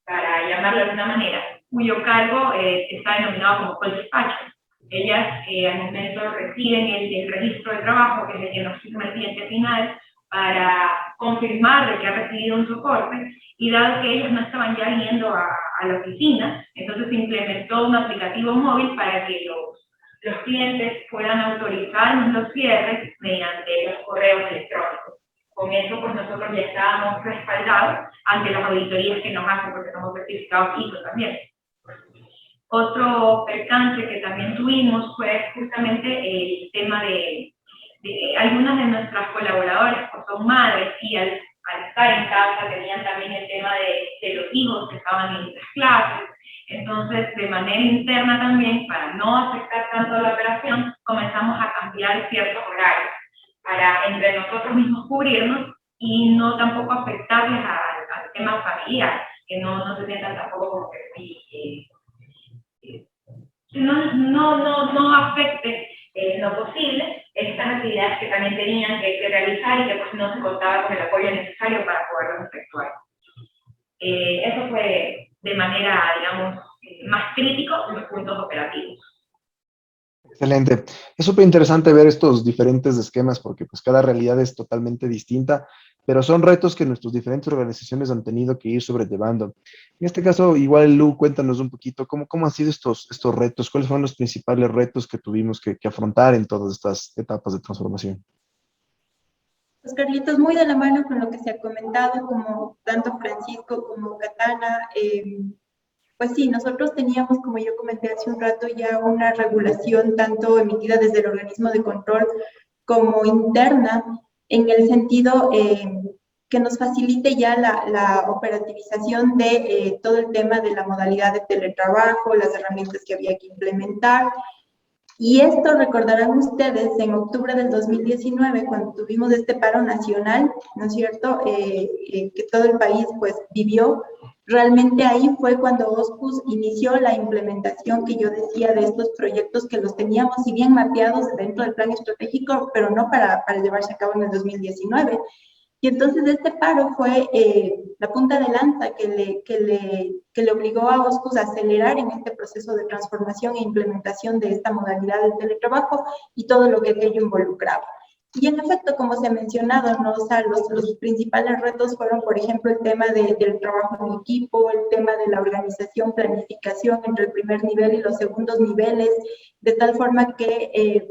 para llamarlo de alguna manera, cuyo cargo está denominado como call dispatcher. Ellas al momento reciben el registro de trabajo, que es el que nos firma el cliente final, para confirmar de que ha recibido un soporte, y dado que ellos no estaban ya yendo a la oficina, entonces se implementó un aplicativo móvil para que los clientes puedan autorizar los cierres mediante los correos electrónicos. Con eso, pues nosotros ya estábamos respaldados ante las auditorías que nos hacen, porque somos certificados ISO también. Otro percance que también tuvimos fue justamente el tema de algunas de nuestras colaboradoras, pues son madres, y al estar en casa tenían también el tema de los hijos que estaban en las clases. Entonces, de manera interna también, para no afectar tanto la operación, comenzamos a cambiar ciertos horarios para entre nosotros mismos cubrirnos y no tampoco afectarles al tema familiar, que no se sientan tampoco como que no afecte lo posible estas actividades que también tenían que realizar y que pues no se contaba con el apoyo necesario para poderlos efectuar. Eso fue de manera, digamos, más crítico en los puntos operativos. Excelente. Es súper interesante ver estos diferentes esquemas porque pues cada realidad es totalmente distinta, pero son retos que nuestras diferentes organizaciones han tenido que ir sobrellevando. En este caso, igual Lu, cuéntanos un poquito cómo han sido estos retos, cuáles fueron los principales retos que tuvimos que afrontar en todas estas etapas de transformación. Pues Carlitos, muy de la mano con lo que se ha comentado, como tanto Francisco como Katana, pues sí, nosotros teníamos, como yo comenté hace un rato, ya una regulación tanto emitida desde el organismo de control como interna, en el sentido que nos facilite ya la operativización de todo el tema de la modalidad de teletrabajo, las herramientas que había que implementar. Y esto, recordarán ustedes, en octubre del 2019, cuando tuvimos este paro nacional, ¿no es cierto?, que todo el país pues vivió. Realmente ahí fue cuando OSPUS inició la implementación que yo decía de estos proyectos que los teníamos, si bien mapeados dentro del plan estratégico, pero no para llevarse a cabo en el 2019. Y entonces este paro fue la punta de lanza que le obligó a OSPUS a acelerar en este proceso de transformación e implementación de esta modalidad del teletrabajo y todo lo que aquello involucraba. Y en efecto, como se ha mencionado, ¿no? O sea, los principales retos fueron, por ejemplo, el tema del trabajo en equipo, el tema de la organización, planificación entre el primer nivel y los segundos niveles, de tal forma que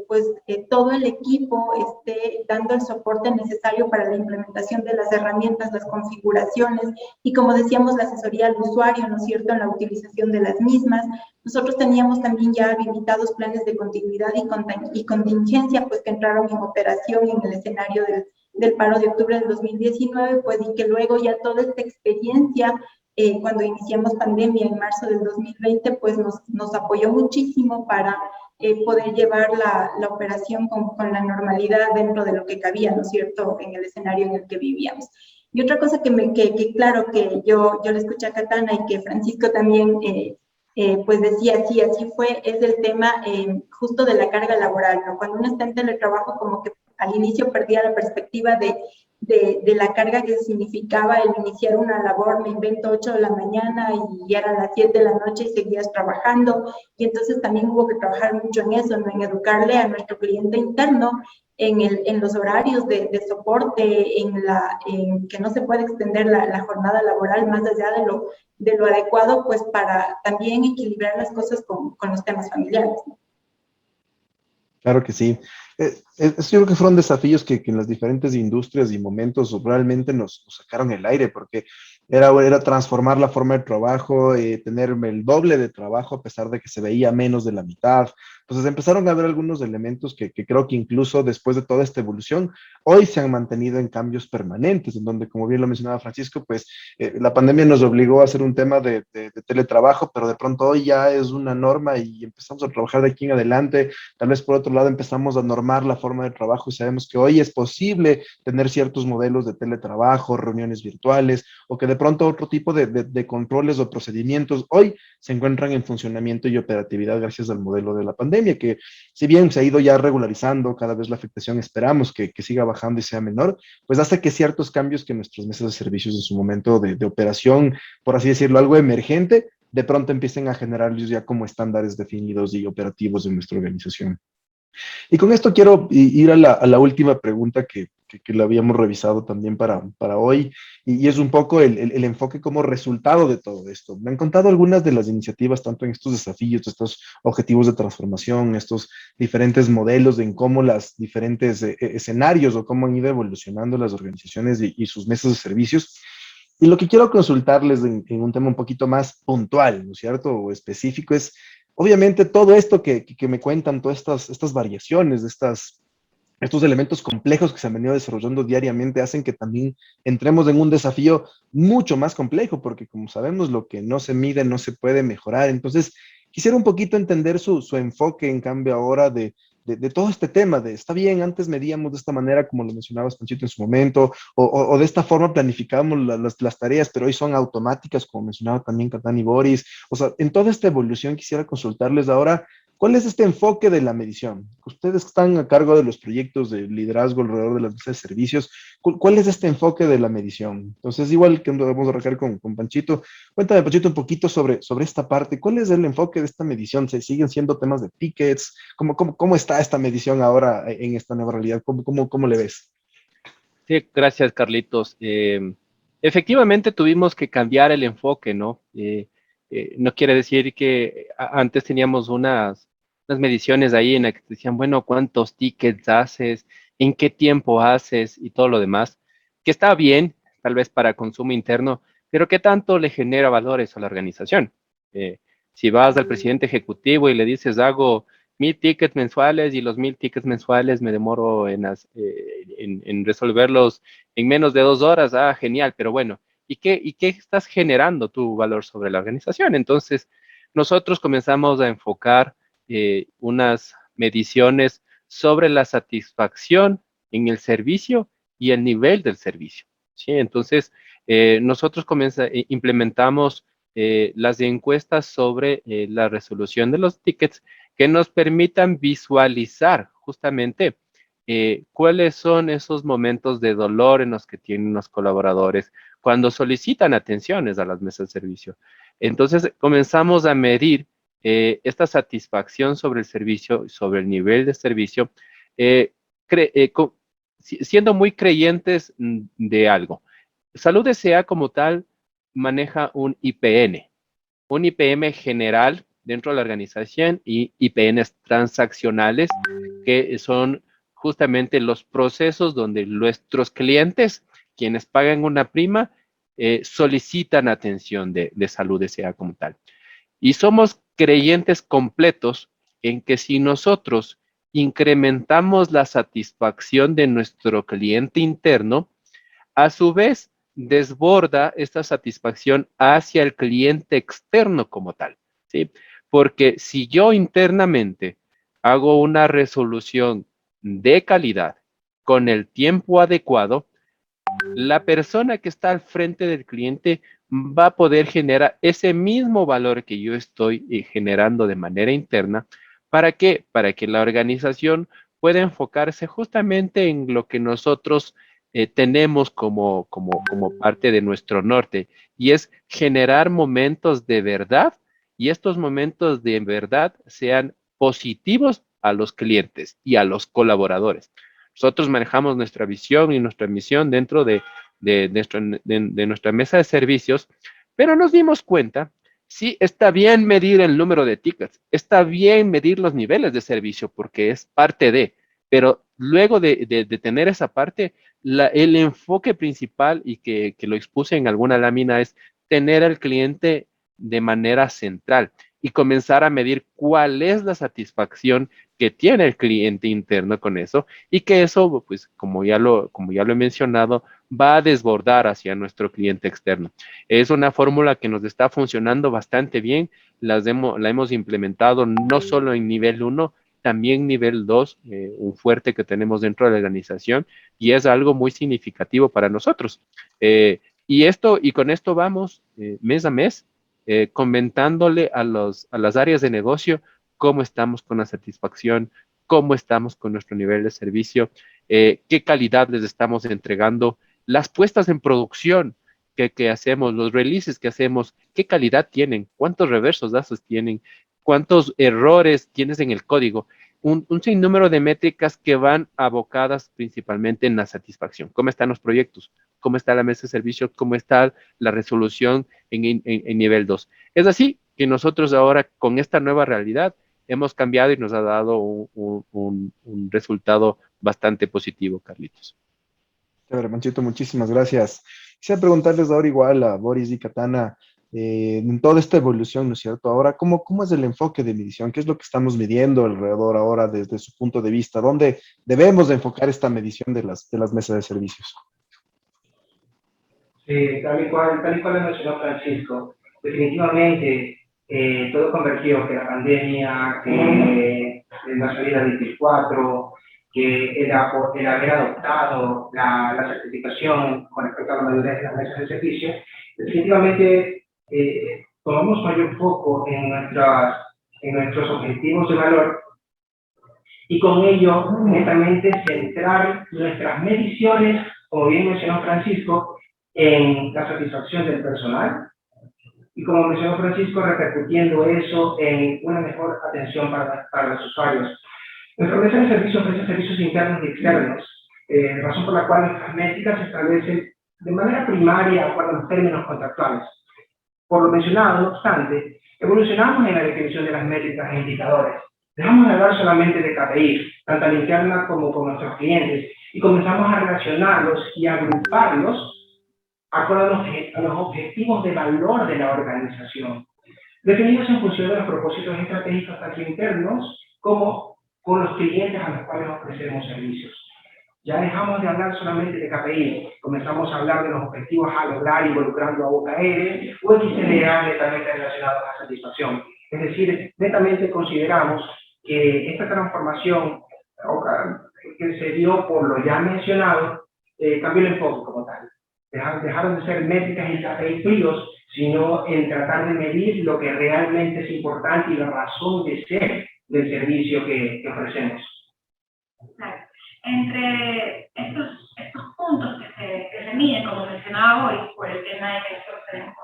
todo el equipo esté dando el soporte necesario para la implementación de las herramientas, las configuraciones y, como decíamos, la asesoría al usuario, ¿no es cierto?, en la utilización de las mismas. Nosotros teníamos también ya habilitados planes de continuidad y contingencia, pues que entraron en operación en el escenario del paro de octubre del 2019, pues y que luego ya toda esta experiencia, cuando iniciamos pandemia en marzo del 2020, pues nos apoyó muchísimo para poder llevar la operación con la normalidad dentro de lo que cabía, ¿no es cierto?, en el escenario en el que vivíamos. Y otra cosa que claro, que yo le escuché a Katana y que Francisco también pues decía, sí, así fue, es el tema justo de la carga laboral, ¿no? Cuando uno está en teletrabajo, como que al inicio perdía la perspectiva de la carga que significaba el iniciar una labor, me invento 8 de la mañana y eran las 7 de la noche y seguías trabajando, y entonces también hubo que trabajar mucho en eso, ¿no? En educarle a nuestro cliente interno en los horarios de soporte, en que no se puede extender la jornada laboral más allá de lo adecuado, pues para también equilibrar las cosas con los temas familiares, ¿no? Claro que sí. Yo creo que fueron desafíos que en las diferentes industrias y momentos realmente nos sacaron el aire, porque era transformar la forma de trabajo, tener el doble de trabajo a pesar de que se veía menos de la mitad. Entonces empezaron a haber algunos elementos que creo que incluso después de toda esta evolución, hoy se han mantenido en cambios permanentes, en donde, como bien lo mencionaba Francisco, pues la pandemia nos obligó a hacer un tema de teletrabajo, pero de pronto hoy ya es una norma y empezamos a trabajar de aquí en adelante. Tal vez por otro lado empezamos a normar la forma de trabajo y sabemos que hoy es posible tener ciertos modelos de teletrabajo, reuniones virtuales o que de pronto otro tipo de controles o procedimientos hoy se encuentran en funcionamiento y operatividad gracias al modelo de la pandemia, que si bien se ha ido ya regularizando, cada vez la afectación esperamos que siga bajando y sea menor, pues hace que ciertos cambios que nuestros meses de servicios en su momento de operación, por así decirlo, algo emergente, de pronto empiecen a generarlos ya como estándares definidos y operativos de nuestra organización. Y con esto quiero ir a la última pregunta que la habíamos revisado también para hoy, y es un poco el enfoque como resultado de todo esto. Me han contado algunas de las iniciativas, tanto en estos desafíos, estos objetivos de transformación, estos diferentes modelos en cómo las diferentes escenarios o cómo han ido evolucionando las organizaciones y sus mesas de servicios. Y lo que quiero consultarles en un tema un poquito más puntual, ¿no es cierto? O específico es, obviamente, todo esto que me cuentan, todas estas variaciones, estos elementos complejos que se han venido desarrollando diariamente hacen que también entremos en un desafío mucho más complejo, porque como sabemos, lo que no se mide no se puede mejorar. Entonces, quisiera un poquito entender su enfoque, en cambio, ahora de todo este tema, de está bien, antes medíamos de esta manera, como lo mencionabas, Panchito, en su momento, o de esta forma planificábamos las tareas, pero hoy son automáticas, como mencionaba también Catán y Boris. O sea, en toda esta evolución quisiera consultarles ahora, ¿cuál es este enfoque de la medición? Ustedes están a cargo de los proyectos de liderazgo alrededor de las mesas de servicios. ¿Cuál es este enfoque de la medición? Entonces, igual que vamos a arrancar con Panchito, cuéntame, Panchito, un poquito sobre esta parte. ¿Cuál es el enfoque de esta medición? ¿Se siguen siendo temas de tickets? ¿Cómo está esta medición ahora en esta nueva realidad? ¿Cómo le ves? Sí, gracias, Carlitos. Efectivamente, tuvimos que cambiar el enfoque, ¿no? No quiere decir que antes teníamos unas mediciones ahí en las que te decían, bueno, ¿cuántos tickets haces? ¿En qué tiempo haces? Y todo lo demás, que está bien, tal vez para consumo interno, pero ¿qué tanto le genera valores a la organización? Eh, si vas al presidente ejecutivo y le dices, hago 1,000 tickets mensuales y los 1,000 tickets mensuales me demoro en resolverlos en menos de 2 horas. Ah, genial, pero bueno, ¿y qué estás generando tu valor sobre la organización? Entonces, nosotros comenzamos a enfocar unas mediciones sobre la satisfacción en el servicio y el nivel del servicio. ¿Sí? Entonces, nosotros implementamos las encuestas sobre la resolución de los tickets que nos permitan visualizar justamente cuáles son esos momentos de dolor en los que tienen los colaboradores cuando solicitan atenciones a las mesas de servicio. Entonces comenzamos a medir esta satisfacción sobre el servicio, sobre el nivel de servicio, eh, siendo muy creyentes de algo. Salud S.A. como tal maneja un IPM general dentro de la organización y IPNs transaccionales, que son justamente los procesos donde nuestros clientes, quienes pagan una prima, solicitan atención de Salud S.A. como tal. Y somos creyentes completos en que si nosotros incrementamos la satisfacción de nuestro cliente interno, a su vez desborda esta satisfacción hacia el cliente externo como tal, ¿sí? Porque si yo internamente hago una resolución de calidad con el tiempo adecuado, la persona que está al frente del cliente va a poder generar ese mismo valor que yo estoy generando de manera interna. ¿Para qué? Para que la organización pueda enfocarse justamente en lo que nosotros tenemos como parte de nuestro norte, y es generar momentos de verdad, y estos momentos de verdad sean positivos a los clientes y a los colaboradores. Nosotros manejamos nuestra visión y nuestra misión dentro de nuestra mesa de servicios, pero nos dimos cuenta, sí, está bien medir el número de tickets, está bien medir los niveles de servicio porque es parte de, pero luego de tener esa parte, el enfoque principal y que lo expuse en alguna lámina es tener al cliente de manera central y comenzar a medir cuál es la satisfacción que tiene el cliente interno con eso, y que eso, pues, como ya lo he mencionado, va a desbordar hacia nuestro cliente externo. Es una fórmula que nos está funcionando bastante bien, la hemos implementado no solo en nivel 1, también nivel 2, un fuerte que tenemos dentro de la organización, y es algo muy significativo para nosotros. Y con esto vamos mes a mes, comentándole a las áreas de negocio cómo estamos con la satisfacción, cómo estamos con nuestro nivel de servicio, qué calidad les estamos entregando, las puestas en producción que hacemos, los releases que hacemos, qué calidad tienen, cuántos reversos datos tienen, cuántos errores tienes en el código. Un sinnúmero de métricas que van abocadas principalmente en la satisfacción. ¿Cómo están los proyectos? ¿Cómo está la mesa de servicios? ¿Cómo está la resolución en nivel 2? Es así que nosotros ahora, con esta nueva realidad, hemos cambiado y nos ha dado un resultado bastante positivo, Carlitos. Chévere, Manchito, muchísimas gracias. Quisiera preguntarles ahora igual a Boris y Katana, en toda esta evolución, ¿no es cierto? Ahora, ¿cómo es el enfoque de medición? ¿Qué es lo que estamos midiendo alrededor ahora desde su punto de vista? ¿Dónde debemos de enfocar esta medición de las mesas de servicios? Sí, tal y cual lo mencionó Francisco, definitivamente todo convergió, que la pandemia, que la salida del TIL 4, que el haber adoptado la certificación con respecto a la madurez de las mesas de servicio, definitivamente tomamos mayor foco en nuestros objetivos de valor, y con ello netamente centrar nuestras mediciones, como bien mencionó Francisco, en la satisfacción del personal, y como mencionó Francisco, repercutiendo eso en una mejor atención para los usuarios. Nuestra mesa de servicios ofrece servicios internos y externos, razón por la cual nuestras métricas se establecen de manera primaria de acuerdo a los términos contractuales. Por lo mencionado, no obstante, evolucionamos en la definición de las métricas e indicadores. Dejamos de hablar solamente de KPIs, tanto a la interna como con nuestros clientes, y comenzamos a relacionarlos y agruparlos acorde a los objetivos de valor de la organización, definidos en función de los propósitos estratégicos tanto internos como con los clientes a los cuales ofrecemos servicios. Ya dejamos de hablar solamente de KPI, comenzamos a hablar de los objetivos a lograr involucrando a OKR o XLA netamente relacionados a satisfacción. Es decir, netamente consideramos que esta transformación que se dio por lo ya mencionado cambió el enfoque como tal. Dejaron de ser métricas y KPI fríos, sino en tratar de medir lo que realmente es importante y la razón de ser del servicio que ofrecemos. Claro. Entre estos puntos que se miden, como mencionaba hoy, por el tema de que nosotros tenemos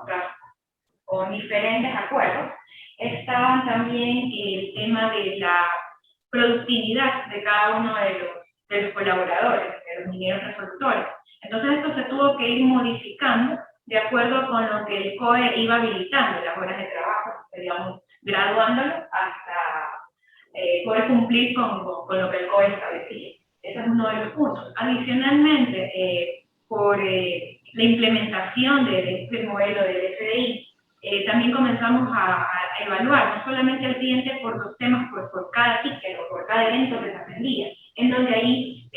con diferentes acuerdos, estaban también el tema de la productividad de cada uno de los colaboradores, de los ingenieros resolutores. Entonces esto se tuvo que ir modificando de acuerdo con lo que el COE iba habilitando, las horas de trabajo, digamos, graduándolo hasta poder cumplir con lo que el COE establecía. Ese es uno de los puntos. Adicionalmente, por la implementación de este modelo del FDI, también comenzamos a evaluar no solamente al cliente por los temas, por cada ticket o por cada evento que se atendía, en donde ahí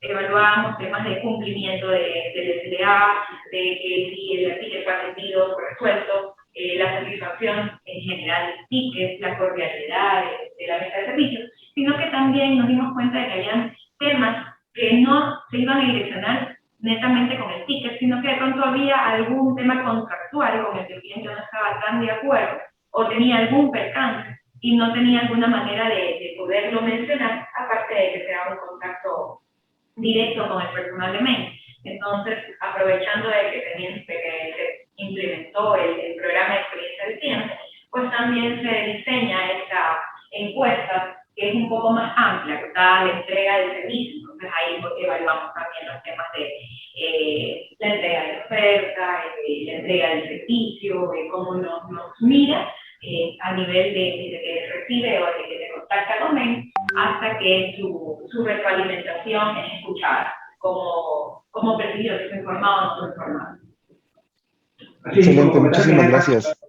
evaluábamos temas de cumplimiento del SLA, de que si el ticket fue atendido, fue resuelto, la satisfacción en general del ticket, la cordialidad de la mesa de servicios, sino que también nos dimos cuenta de que habían temas que no se iban a direccionar netamente con el ticket, sino que de pronto había algún tema contractual con el que el cliente no estaba tan de acuerdo o tenía algún percance y no tenía alguna manera de poderlo mencionar, aparte de que sea un contacto directo con el personal de mail. Entonces, aprovechando de que se implementó el programa de experiencia del cliente, pues también se diseña esta encuesta que es un poco más amplia, que está la entrega del servicio. Entonces ahí evaluamos también los temas de la entrega de la oferta, la entrega del servicio, cómo nos mira a nivel de que recibe o de que se contacta con él, hasta que su retroalimentación es escuchada, como percibido, si fue informado o no fue informado. Excelente, muchísimas gracias.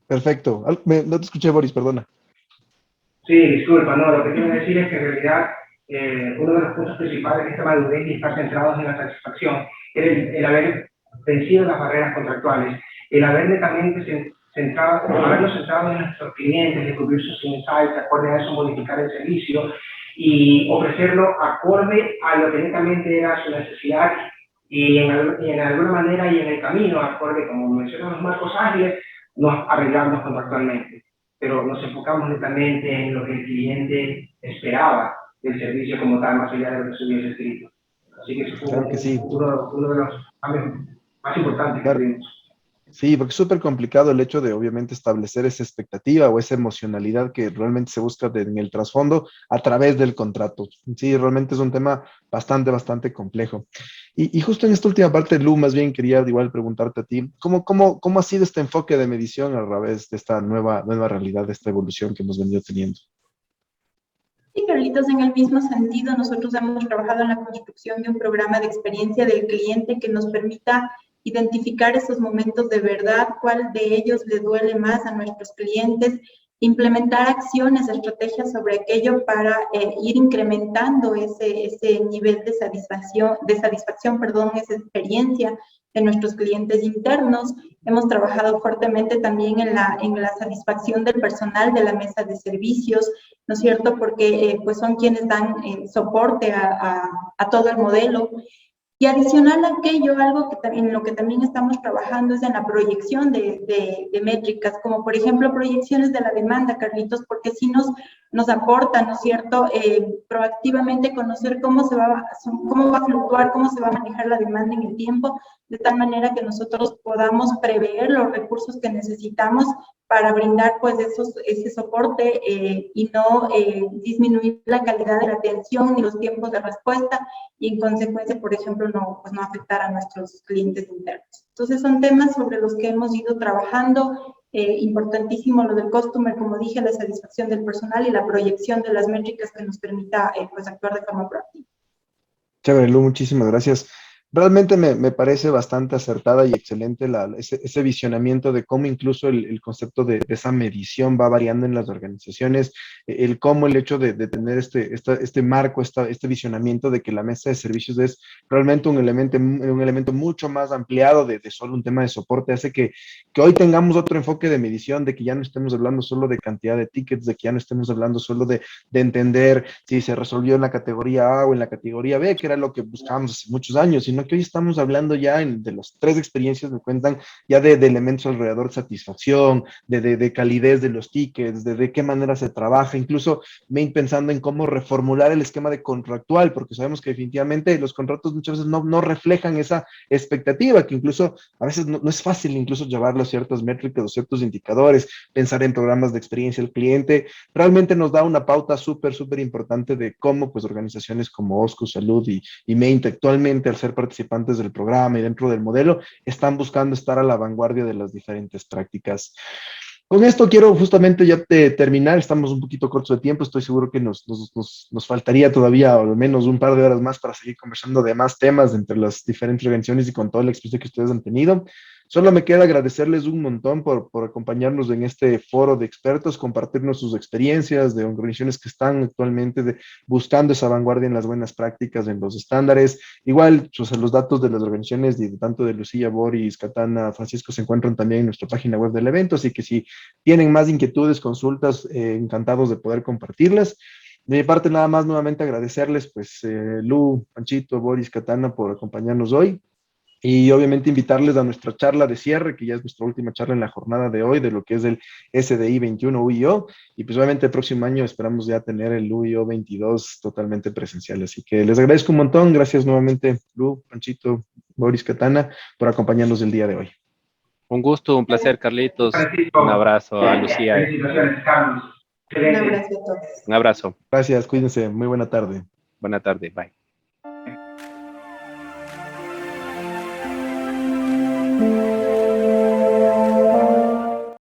Perfecto. No te escuché, Boris, perdona. Sí, disculpa, no, lo que quiero decir es que en realidad uno de los puntos principales de esta madurez y estar centrados en la satisfacción era el haber vencido las barreras contractuales, el habernos centrado en nuestros clientes, descubrir sus insights, acorde a eso modificar el servicio y ofrecerlo acorde a lo que netamente era su necesidad y en alguna manera y en el camino, acorde, como mencionan los marcos ágiles, nos arreglamos contractualmente. Pero nos enfocamos netamente en lo que el cliente esperaba del servicio como tal, más allá de lo que se hubiese escrito. Así que eso fue Claro que sí. uno de los cambios más importantes Claro. que tuvimos. Sí, porque es súper complicado el hecho de obviamente establecer esa expectativa o esa emocionalidad que realmente se busca en el trasfondo a través del contrato. Sí, realmente es un tema bastante complejo. Y justo en esta última parte, Lu, más bien quería igual preguntarte a ti, ¿cómo ha sido este enfoque de medición a través de esta nueva realidad, de esta evolución que hemos venido teniendo? Sí, Carlitos, en el mismo sentido, nosotros hemos trabajado en la construcción de un programa de experiencia del cliente que nos permita identificar esos momentos de verdad, cuál de ellos le duele más a nuestros clientes, implementar acciones, estrategias sobre aquello para ir incrementando ese nivel de satisfacción, esa experiencia de nuestros clientes internos. Hemos trabajado fuertemente también en la satisfacción del personal de la mesa de servicios, ¿no es cierto? Porque pues son quienes dan soporte a todo el modelo. Y adicional a aquello, algo que en lo que también estamos trabajando es en la proyección de métricas, como por ejemplo proyecciones de la demanda, Carlitos, porque sí nos aporta, ¿no es cierto?, proactivamente conocer cómo va a fluctuar, cómo se va a manejar la demanda en el tiempo, de tal manera que nosotros podamos prever los recursos que necesitamos para brindar pues ese soporte y no disminuir la calidad de la atención ni los tiempos de respuesta y en consecuencia, por ejemplo, no afectar a nuestros clientes internos. Entonces son temas sobre los que hemos ido trabajando, importantísimo lo del customer, como dije, la satisfacción del personal y la proyección de las métricas que nos permita pues actuar de forma proactiva. Chévere, Lu, muchísimas gracias. Realmente me parece bastante acertada y excelente ese visionamiento de cómo incluso el concepto de esa medición va variando en las organizaciones, cómo el hecho de tener este marco, este visionamiento de que la mesa de servicios es realmente un elemento mucho más ampliado de solo un tema de soporte, hace que hoy tengamos otro enfoque de medición, de que ya no estemos hablando solo de cantidad de tickets, de que ya no estemos hablando solo de entender si se resolvió en la categoría A o en la categoría B, que era lo que buscábamos hace muchos años, sino sino que hoy estamos hablando ya de las 3 experiencias, me cuentan ya de elementos alrededor de satisfacción, de calidez de los tickets, de qué manera se trabaja, incluso pensando en cómo reformular el esquema de contractual, porque sabemos que definitivamente los contratos muchas veces no reflejan esa expectativa, que incluso a veces no es fácil incluso llevarlo a ciertas métricas o ciertos indicadores, pensar en programas de experiencia del cliente, realmente nos da una pauta súper importante de cómo pues organizaciones como OSCO, Salud y MEINT actualmente al ser participantes del programa y dentro del modelo están buscando estar a la vanguardia de las diferentes prácticas. Con esto quiero justamente ya terminar, estamos un poquito cortos de tiempo, estoy seguro que nos faltaría todavía al menos un par de horas más para seguir conversando de más temas entre las diferentes organizaciones y con toda la experiencia que ustedes han tenido. Solo me queda agradecerles un montón por acompañarnos en este foro de expertos, compartirnos sus experiencias de organizaciones que están actualmente buscando esa vanguardia en las buenas prácticas, en los estándares. Igual, pues, los datos de las organizaciones, tanto de Lucía, Boris, Katana, Francisco, se encuentran también en nuestra página web del evento, así que si tienen más inquietudes, consultas, encantados de poder compartirlas. De mi parte, nada más nuevamente agradecerles, pues, Lu, Panchito, Boris, Katana, por acompañarnos hoy. Y obviamente invitarles a nuestra charla de cierre, que ya es nuestra última charla en la jornada de hoy, de lo que es el SDI 21 UIO. Y pues obviamente el próximo año esperamos ya tener el UIO 22 totalmente presencial. Así que les agradezco un montón. Gracias nuevamente, Lu, Panchito, Boris, Katana, por acompañarnos el día de hoy. Un gusto, un placer, Carlitos. Un abrazo a Lucía. Felicitaciones, Carlos. Un abrazo a todos. Un abrazo. Gracias, cuídense. Muy buena tarde. Buena tarde. Bye.